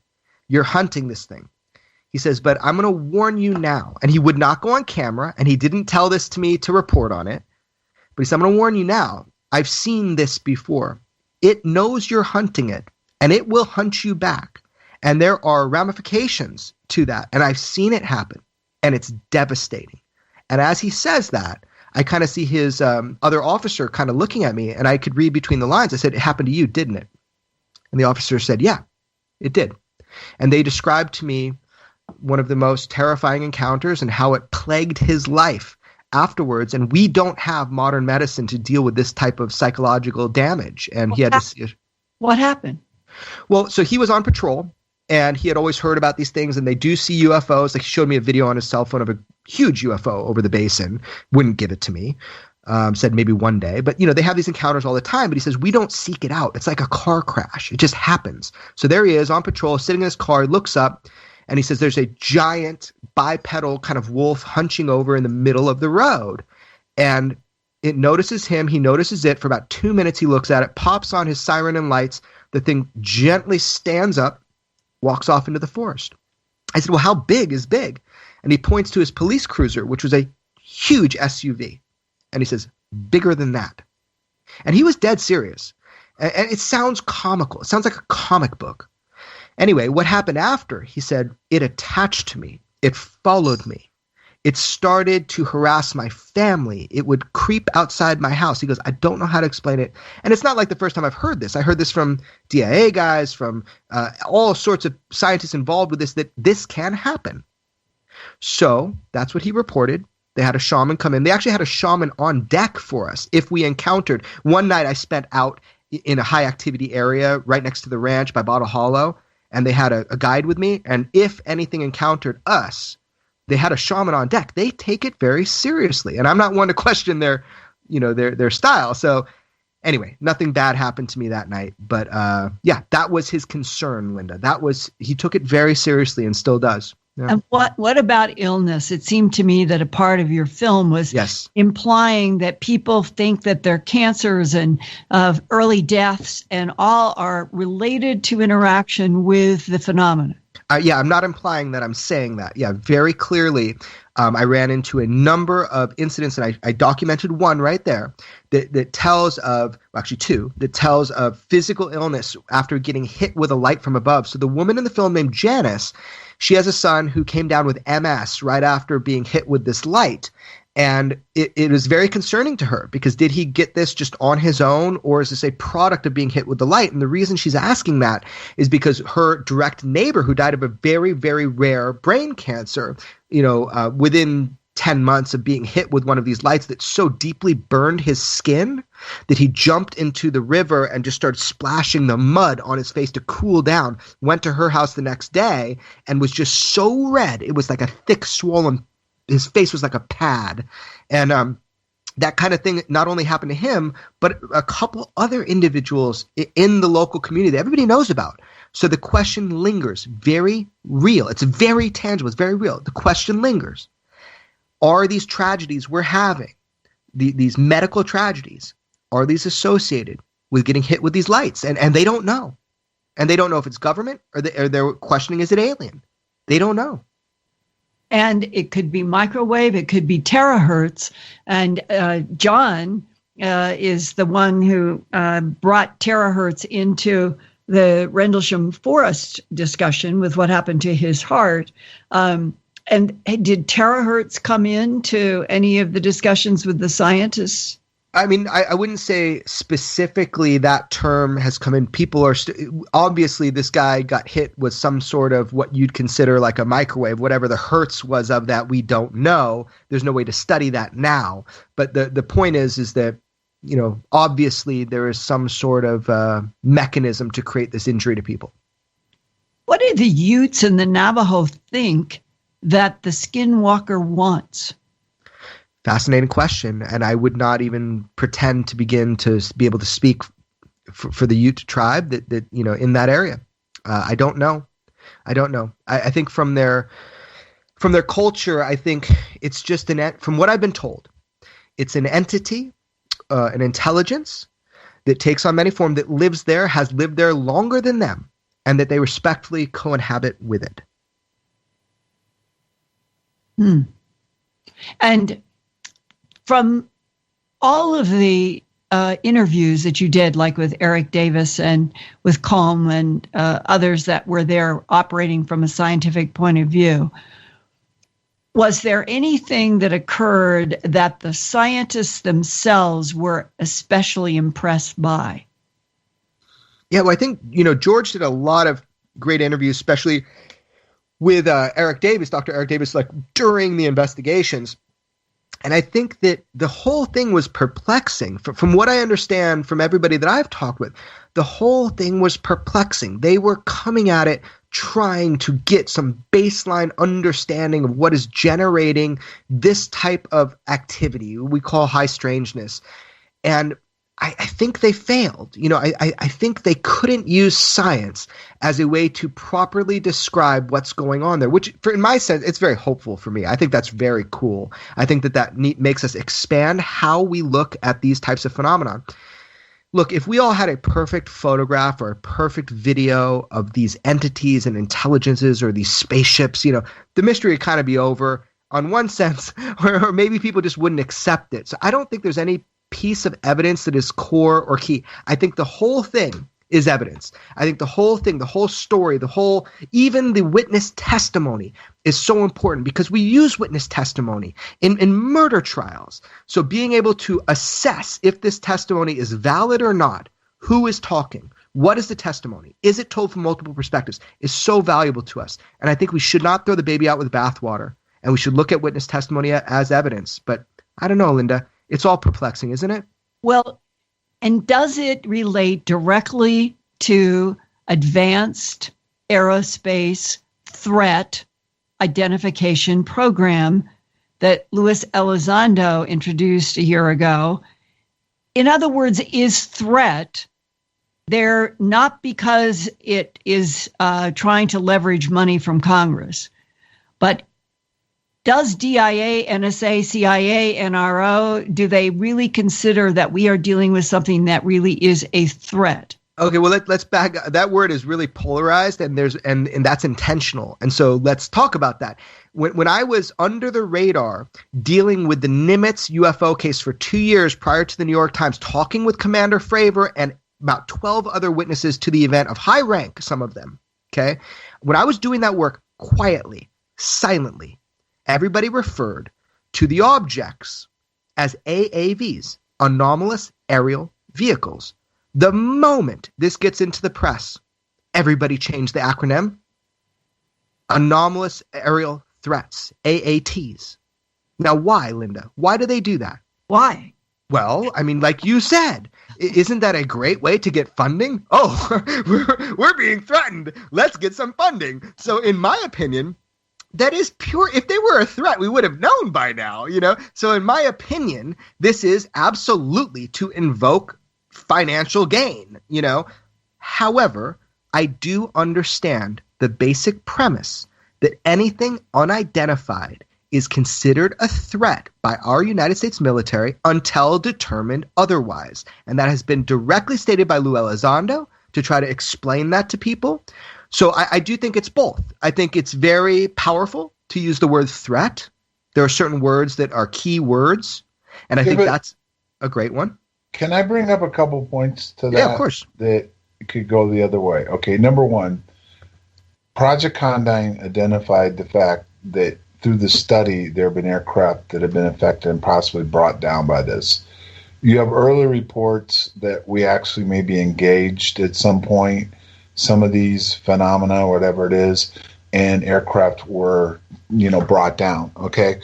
You're hunting this thing. He says, but I'm going to warn you now. And he would not go on camera, and he didn't tell this to me to report on it. But he said, I'm going to warn you now. I've seen this before. It knows you're hunting it, and it will hunt you back. And there are ramifications to that. And I've seen it happen, and it's devastating. And as he says that, I kind of see his other officer kind of looking at me, and I could read between the lines. I said, it happened to you, didn't it? And the officer said, yeah, it did. And they described to me one of the most terrifying encounters and how it plagued his life afterwards. And we don't have modern medicine to deal with this type of psychological damage. And he had to see it. What happened? Well, so he was on patrol, and he had always heard about these things, and they do see UFOs. Like, he showed me a video on his cell phone of a huge UFO over the basin. Wouldn't give it to me. Said maybe one day. But, they have these encounters all the time. But he says, we don't seek it out. It's like a car crash. It just happens. So there he is on patrol, sitting in his car. He looks up, and he says there's a giant bipedal kind of wolf hunching over in the middle of the road. And it notices him. He notices it. For about 2 minutes, he looks at it, pops on his siren and lights. The thing gently stands up, walks off into the forest. I said, well, how big is big? And he points to his police cruiser, which was a huge SUV. And he says, bigger than that. And he was dead serious. And it sounds comical. It sounds like a comic book. Anyway, what happened after? He said, it attached to me. It followed me. It started to harass my family. It would creep outside my house. He goes, I don't know how to explain it. And it's not like the first time I've heard this. I heard this from DIA guys, from all sorts of scientists involved with this, that this can happen. So that's what he reported. They had a shaman come in. They actually had a shaman on deck for us if we encountered. One night I spent out in a high activity area right next to the ranch by Bottle Hollow, and they had a guide with me. And if anything encountered us, they had a shaman on deck. They take it very seriously. And I'm not one to question their style. So anyway, nothing bad happened to me that night. But yeah, that was his concern, Linda. He took it very seriously and still does. Yeah. And what about illness? It seemed to me that a part of your film was implying that people think that their cancers and early deaths and all are related to interaction with the phenomenon. Yeah, I'm not implying that. I'm saying that. Yeah, very clearly. I ran into a number of incidents, and I documented one right there that tells of, well, actually two, that tells of physical illness after getting hit with a light from above. So the woman in the film named Janice, she has a son who came down with MS right after being hit with this light. And it was very concerning to her, because did he get this just on his own, or is this a product of being hit with the light? And the reason she's asking that is because her direct neighbor, who died of a very, very rare brain cancer, within 10 months of being hit with one of these lights that so deeply burned his skin that he jumped into the river and just started splashing the mud on his face to cool down, went to her house the next day and was just so red. It was like a thick, swollen, his face was like a pad. And that kind of thing not only happened to him, but a couple other individuals in the local community that everybody knows about. So the question lingers, very real. It's very tangible. It's very real. The question lingers. Are these tragedies we're having, these medical tragedies, are these associated with getting hit with these lights? And they don't know. And they don't know if it's government or they're questioning, is it alien? They don't know. And it could be microwave. It could be terahertz. And John is the one who brought terahertz into the Rendlesham Forest discussion with what happened to his heart. And did terahertz come into any of the discussions with the scientists? I mean, I wouldn't say specifically that term has come in. People are obviously, this guy got hit with some sort of what you'd consider like a microwave. Whatever the hertz was of that, we don't know. There's no way to study that now. But the point is that, obviously there is some sort of mechanism to create this injury to people. What do the Utes and the Navajo think that the Skinwalker wants? Fascinating question, and I would not even pretend to begin to be able to speak for the Ute tribe that in that area. I don't know. I think from their culture, I think it's just from what I've been told, it's an entity, an intelligence that takes on many forms, that lives there, has lived there longer than them, and that they respectfully co-inhabit with it. And from all of the interviews that you did, like with Eric Davis and with Colm and others that were there operating from a scientific point of view, was there anything that occurred that the scientists themselves were especially impressed by? Yeah, well, I think, George did a lot of great interviews, especially with Eric Davis, Dr. Eric Davis, like during the investigations. And I think that the whole thing was perplexing. From what I understand from everybody that I've talked with, the whole thing was perplexing. They were coming at it trying to get some baseline understanding of what is generating this type of activity we call high strangeness. And I think they failed. I think they couldn't use science as a way to properly describe what's going on there, which in my sense, it's very hopeful for me. I think that's very cool. I think that makes us expand how we look at these types of phenomena. Look, if we all had a perfect photograph or a perfect video of these entities and intelligences or these spaceships, the mystery would kind of be over on one sense, or maybe people just wouldn't accept it. So I don't think there's any piece of evidence that is core or key. I think the whole thing is evidence. I think the whole thing, the whole story, even the witness testimony is so important, because we use witness testimony in murder trials. So being able to assess if this testimony is valid or not, who is talking, what is the testimony, is it told from multiple perspectives, is so valuable to us. And I think we should not throw the baby out with the bathwater, and we should look at witness testimony as evidence. But I don't know, Linda. It's all perplexing, isn't it? Well, and does it relate directly to advanced aerospace threat identification program that Luis Elizondo introduced a year ago? In other words, is threat there not because it is trying to leverage money from Congress, but does DIA, NSA, CIA, NRO, do they really consider that we are dealing with something that really is a threat? Okay, well, let's back. That word is really polarized, and that's intentional. And so let's talk about that. When I was under the radar dealing with the Nimitz UFO case for 2 years prior to the New York Times, talking with Commander Fravor and about 12 other witnesses to the event of high rank, some of them, okay? When I was doing that work quietly, silently, everybody referred to the objects as AAVs, anomalous aerial vehicles. The moment this gets into the press, everybody changed the acronym. Anomalous aerial threats, AATs. Now, why, Linda? Why do they do that? Why? Well, I mean, like you said, isn't that a great way to get funding? Oh, we're being threatened. Let's get some funding. So in my opinion, that is pure. If they were a threat, we would have known by now, So in my opinion, this is absolutely to invoke financial gain, However, I do understand the basic premise that anything unidentified is considered a threat by our United States military until determined otherwise. And that has been directly stated by Lou Elizondo to try to explain that to people. So I do think it's both. I think it's very powerful to use the word threat. There are certain words that are key words, and I think that's a great one. Can I bring up a couple points to that? Yeah, of course. That could go the other way. Okay, number one, Project Condign identified the fact that through the study, there have been aircraft that have been affected and possibly brought down by this. You have early reports that we actually may be engaged at some point, some of these phenomena, whatever it is, and aircraft were, brought down. Okay.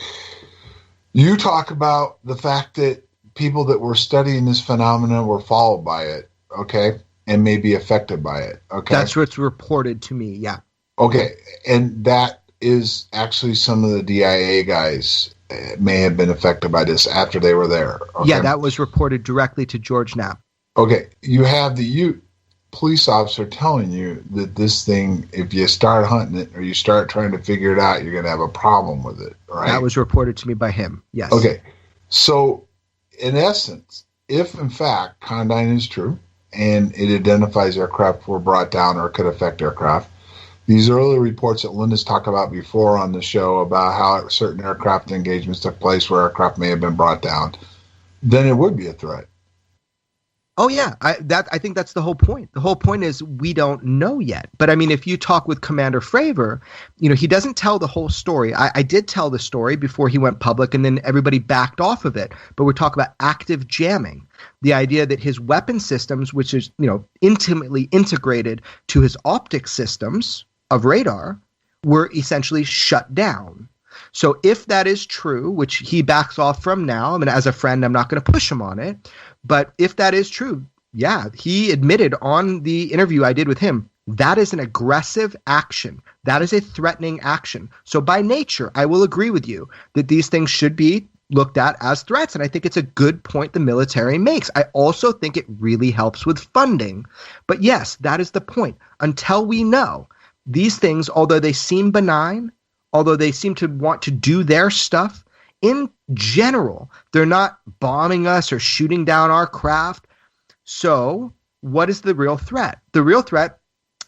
You talk about the fact that people that were studying this phenomena were followed by it. Okay. And may be affected by it. Okay. That's what's reported to me. Yeah. Okay. And that is actually some of the DIA guys may have been affected by this after they were there. Okay? Yeah, that was reported directly to George Knapp. Okay, you have the police officer telling you that this thing, if you start hunting it or you start trying to figure it out, you're going to have a problem with it, right? That was reported to me by him, yes. Okay, so in essence, if in fact Condign is true and it identifies aircraft were brought down or could affect aircraft, these early reports that Linda's talked about before on the show about how certain aircraft engagements took place where aircraft may have been brought down, then it would be a threat. Oh yeah, I think that's the whole point. The whole point is we don't know yet. But I mean, if you talk with Commander Fravor, he doesn't tell the whole story. I did tell the story before he went public, and then everybody backed off of it. But we're talking about active jamming, the idea that his weapon systems, which is intimately integrated to his optic systems of radar, were essentially shut down. So if that is true, which he backs off from now, I mean, as a friend, I'm not going to push him on it. But if that is true, yeah, he admitted on the interview I did with him, that is an aggressive action. That is a threatening action. So by nature, I will agree with you that these things should be looked at as threats. And I think it's a good point the military makes. I also think it really helps with funding. But yes, that is the point. Until we know these things, although they seem benign, although they seem to want to do their stuff, in general, they're not bombing us or shooting down our craft. So what is the real threat? The real threat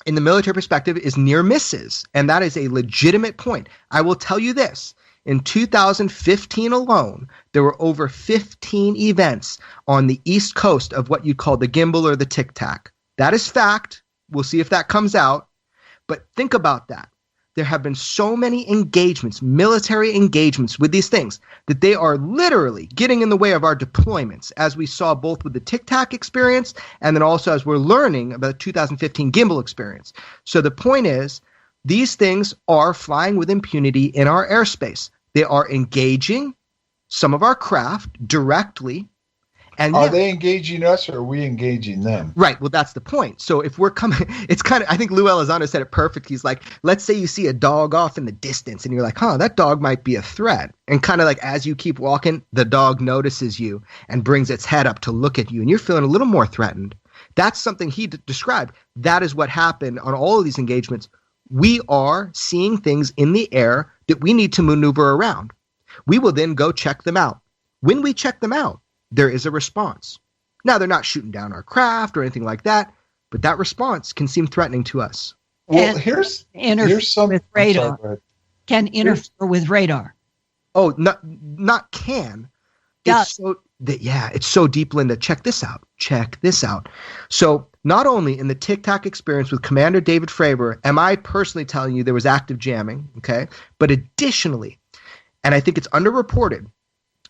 in the military perspective is near misses. And that is a legitimate point. I will tell you this. In 2015 alone, there were over 15 events on the East Coast of what you call the gimbal or the Tic Tac. That is fact. We'll see if that comes out. But think about that. There have been so many engagements, military engagements with these things, that they are literally getting in the way of our deployments, as we saw both with the Tic Tac experience and then also as we're learning about the 2015 gimbal experience. So the point is, these things are flying with impunity in our airspace. They are engaging some of our craft directly. And are they engaging us or are we engaging them? Right. Well, that's the point. So if we're coming, it's kind of, I think Lou Elizondo said it perfect. He's like, let's say you see a dog off in the distance and you're like, that dog might be a threat. And kind of like as you keep walking, the dog notices you and brings its head up to look at you and you're feeling a little more threatened. That's something he described. That is what happened on all of these engagements. We are seeing things in the air that we need to maneuver around. We will then go check them out. When we check them out, there is a response. Now, they're not shooting down our craft or anything like that, but that response can seem threatening to us. Well, here's some with radar. Can interfere with radar. Oh, not can. Does. It's so deep, Linda. Check this out. So not only in the Tic Tac experience with Commander David Fravor am I personally telling you there was active jamming, okay? But additionally, and I think it's underreported,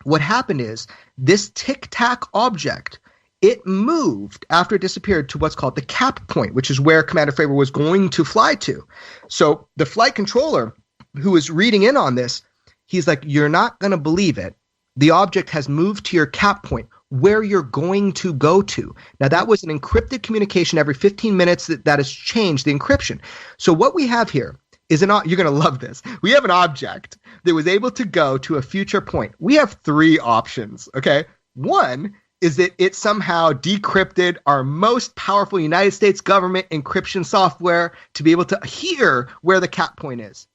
what happened is this Tic Tac object, it moved after it disappeared to what's called the cap point, which is where Commander Fravor was going to fly to. So the flight controller who was reading in on this, he's like, you're not going to believe it. The object has moved to your cap point where you're going to go to. Now, that was an encrypted communication every 15 minutes that has changed the encryption. So what we have here is you're going to love this. We have an object that was able to go to a future point. We have three options, okay? One is that it somehow decrypted our most powerful United States government encryption software to be able to hear where the cap point is.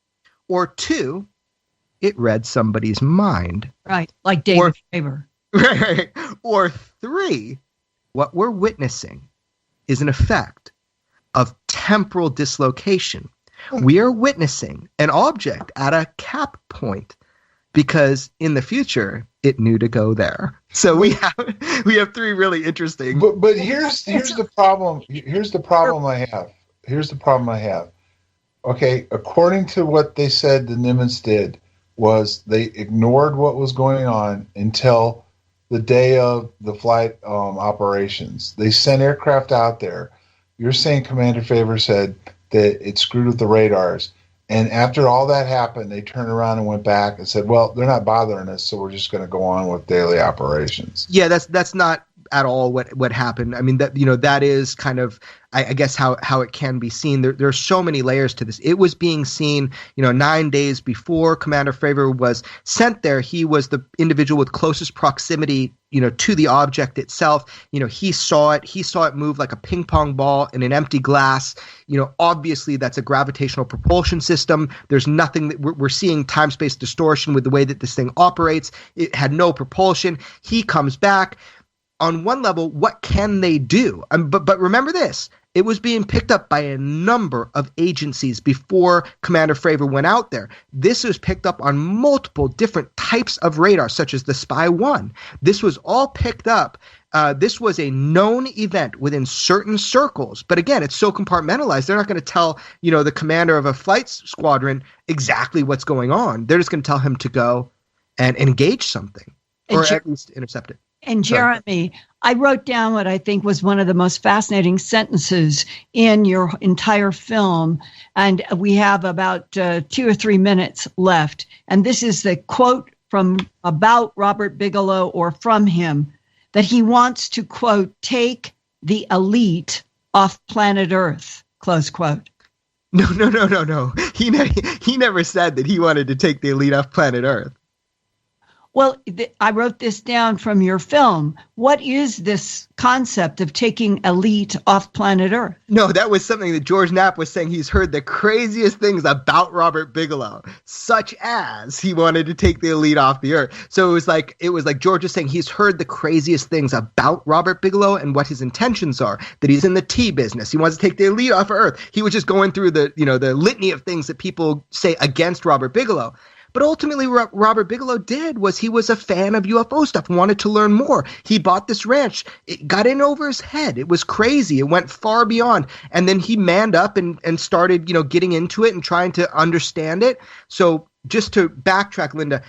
Or two, it read somebody's mind. Right, like David Fravor. Right. Or three, what we're witnessing is an effect of temporal dislocation. We are witnessing an object at a cap point because in the future it knew to go there. So we have three really interesting. But here's the problem. Here's the problem I have. Okay, according to what they said the Nimitz did was they ignored what was going on until the day of the flight operations. They sent aircraft out there. You're saying Commander Fravor said that it screwed with the radars. And after all that happened, they turned around and went back and said, well, they're not bothering us, so we're just going to go on with daily operations. Yeah, that's not at all what happened. I mean, that is kind of, I guess, how it can be seen. There are so many layers to this. It was being seen, 9 days before Commander Fravor was sent there. He was the individual with closest proximity, to the object itself. He saw it move like a ping pong ball in an empty glass. Obviously that's a gravitational propulsion system. There's nothing that we're seeing time-space distortion with the way that this thing operates. It had no propulsion. He comes back. On one level, what can they do? But remember this. It was being picked up by a number of agencies before Commander Fravor went out there. This was picked up on multiple different types of radar, such as the Spy 1. This was all picked up. This was a known event within certain circles. But again, it's so compartmentalized. They're not going to tell, the commander of a flight squadron exactly what's going on. They're just going to tell him to go and engage something, or at least intercept it. And Jeremy, I wrote down what I think was one of the most fascinating sentences in your entire film. And we have about 2 or 3 minutes left. And this is the quote about Robert Bigelow, or from him, that he wants to, quote, take the elite off planet Earth, close quote. No. He never said that he wanted to take the elite off planet Earth. Well, I wrote this down from your film. What is this concept of taking elite off planet Earth? No, that was something that George Knapp was saying. He's heard the craziest things about Robert Bigelow, such as he wanted to take the elite off the Earth. So it was like George was saying he's heard the craziest things about Robert Bigelow and what his intentions are, that he's in the tea business. He wants to take the elite off of Earth. He was just going through the litany of things that people say against Robert Bigelow. But ultimately, what Robert Bigelow did was he was a fan of UFO stuff, wanted to learn more. He bought this ranch. It got in over his head. It was crazy. It went far beyond. And then he manned up and started, getting into it and trying to understand it. So just to backtrack, Linda,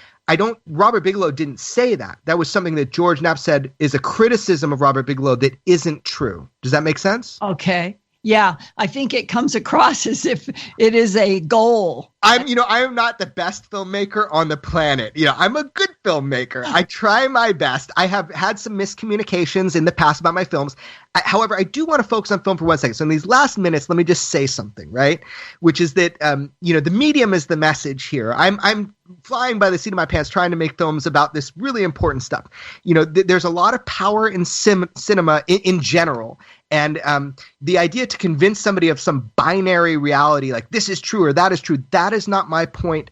Robert Bigelow didn't say that. That was something that George Knapp said is a criticism of Robert Bigelow that isn't true. Does that make sense? Okay. Yeah, I think it comes across as if it is a goal. I am not the best filmmaker on the planet. I'm a good filmmaker. I try my best. I have had some miscommunications in the past about my films. However, I do want to focus on film for 1 second. So in these last minutes, let me just say something, right? Which is that, the medium is the message here. I'm flying by the seat of my pants trying to make films about this really important stuff. There's a lot of power in cinema in general. And the idea to convince somebody of some binary reality, like this is true or that is true, that is not my point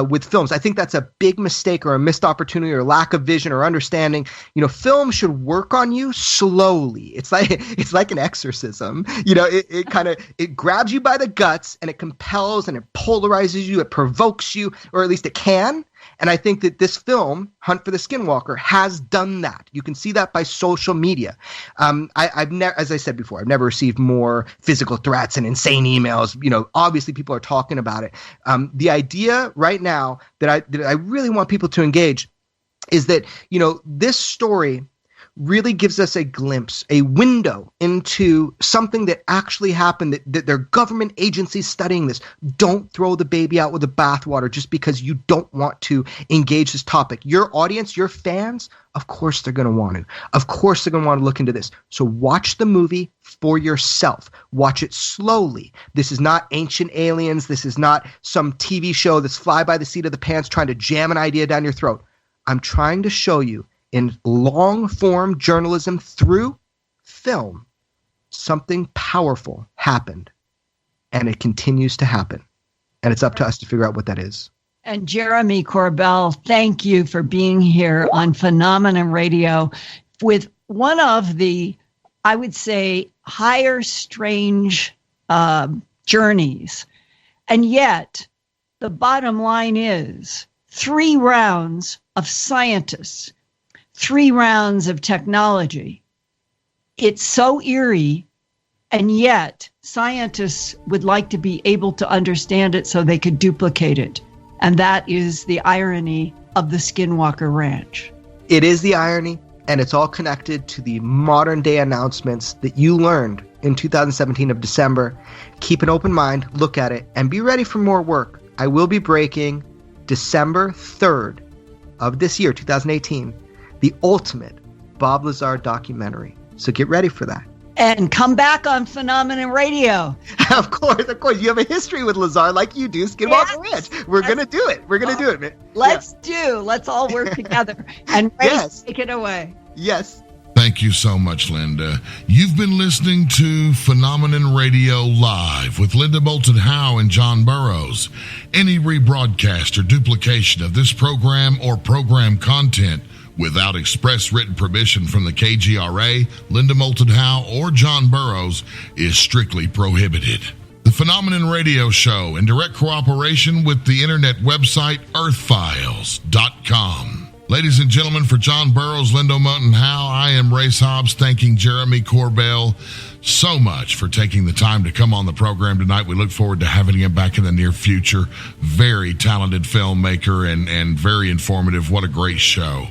with films. I think that's a big mistake or a missed opportunity or lack of vision or understanding. Film should work on you slowly. It's like an exorcism. It grabs you by the guts and it compels and it polarizes you. It provokes you, or at least it can. And I think that this film, Hunt for the Skinwalker, has done that. You can see that by social media. I've never, as I said before, I've never received more physical threats and insane emails. Obviously people are talking about it. The idea right now that I really want people to engage is that, this story really gives us a glimpse, a window into something that actually happened, that there are government agencies studying this. Don't throw the baby out with the bathwater just because you don't want to engage this topic. Your audience, your fans, of course they're going to want to. Of course they're going to want to look into this. So watch the movie for yourself. Watch it slowly. This is not Ancient Aliens. This is not some TV show that's fly by the seat of the pants trying to jam an idea down your throat. I'm trying to show you in long-form journalism through film, something powerful happened, and it continues to happen. And it's up to us to figure out what that is. And Jeremy Corbell, thank you for being here on Phenomenon Radio with one of the, I would say, higher strange journeys. And yet, the bottom line is 3 rounds of scientists, 3 rounds of technology. It's so eerie, and yet scientists would like to be able to understand it so they could duplicate it. And that is the irony of the Skinwalker Ranch. It is the irony, and it's all connected to the modern day announcements that you learned in 2017 of December. Keep an open mind, look at it, and be ready for more work. I will be breaking December 3rd of this year, 2018, the ultimate Bob Lazar documentary. So get ready for that. And come back on Phenomenon Radio. Of course. You have a history with Lazar like you do, Skinwalker Ranch. We're going to do it. We're going to do it, man. Let's all work together. And Ray, take it away. Yes. Thank you so much, Linda. You've been listening to Phenomenon Radio Live with Linda Moulton Howe and John Burroughs. Any rebroadcast or duplication of this program or program content without express written permission from the KGRA, Linda Moulton Howe, or John Burroughs is strictly prohibited. The Phenomenon Radio Show, in direct cooperation with the internet website Earthfiles.com. Ladies and gentlemen, for John Burroughs, Linda Moulton Howe, I am Race Hobbs, thanking Jeremy Corbell so much for taking the time to come on the program tonight. We look forward to having him back in the near future. Very talented filmmaker and very informative. What a great show.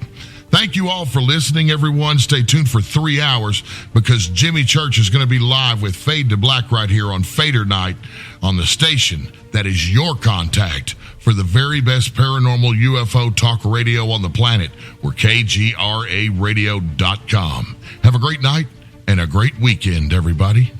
Thank you all for listening, everyone. Stay tuned for 3 hours because Jimmy Church is going to be live with Fade to Black right here on Fader Night on the station that is your contact for the very best paranormal UFO talk radio on the planet. We're KGRAradio.com. Have a great night and a great weekend, everybody.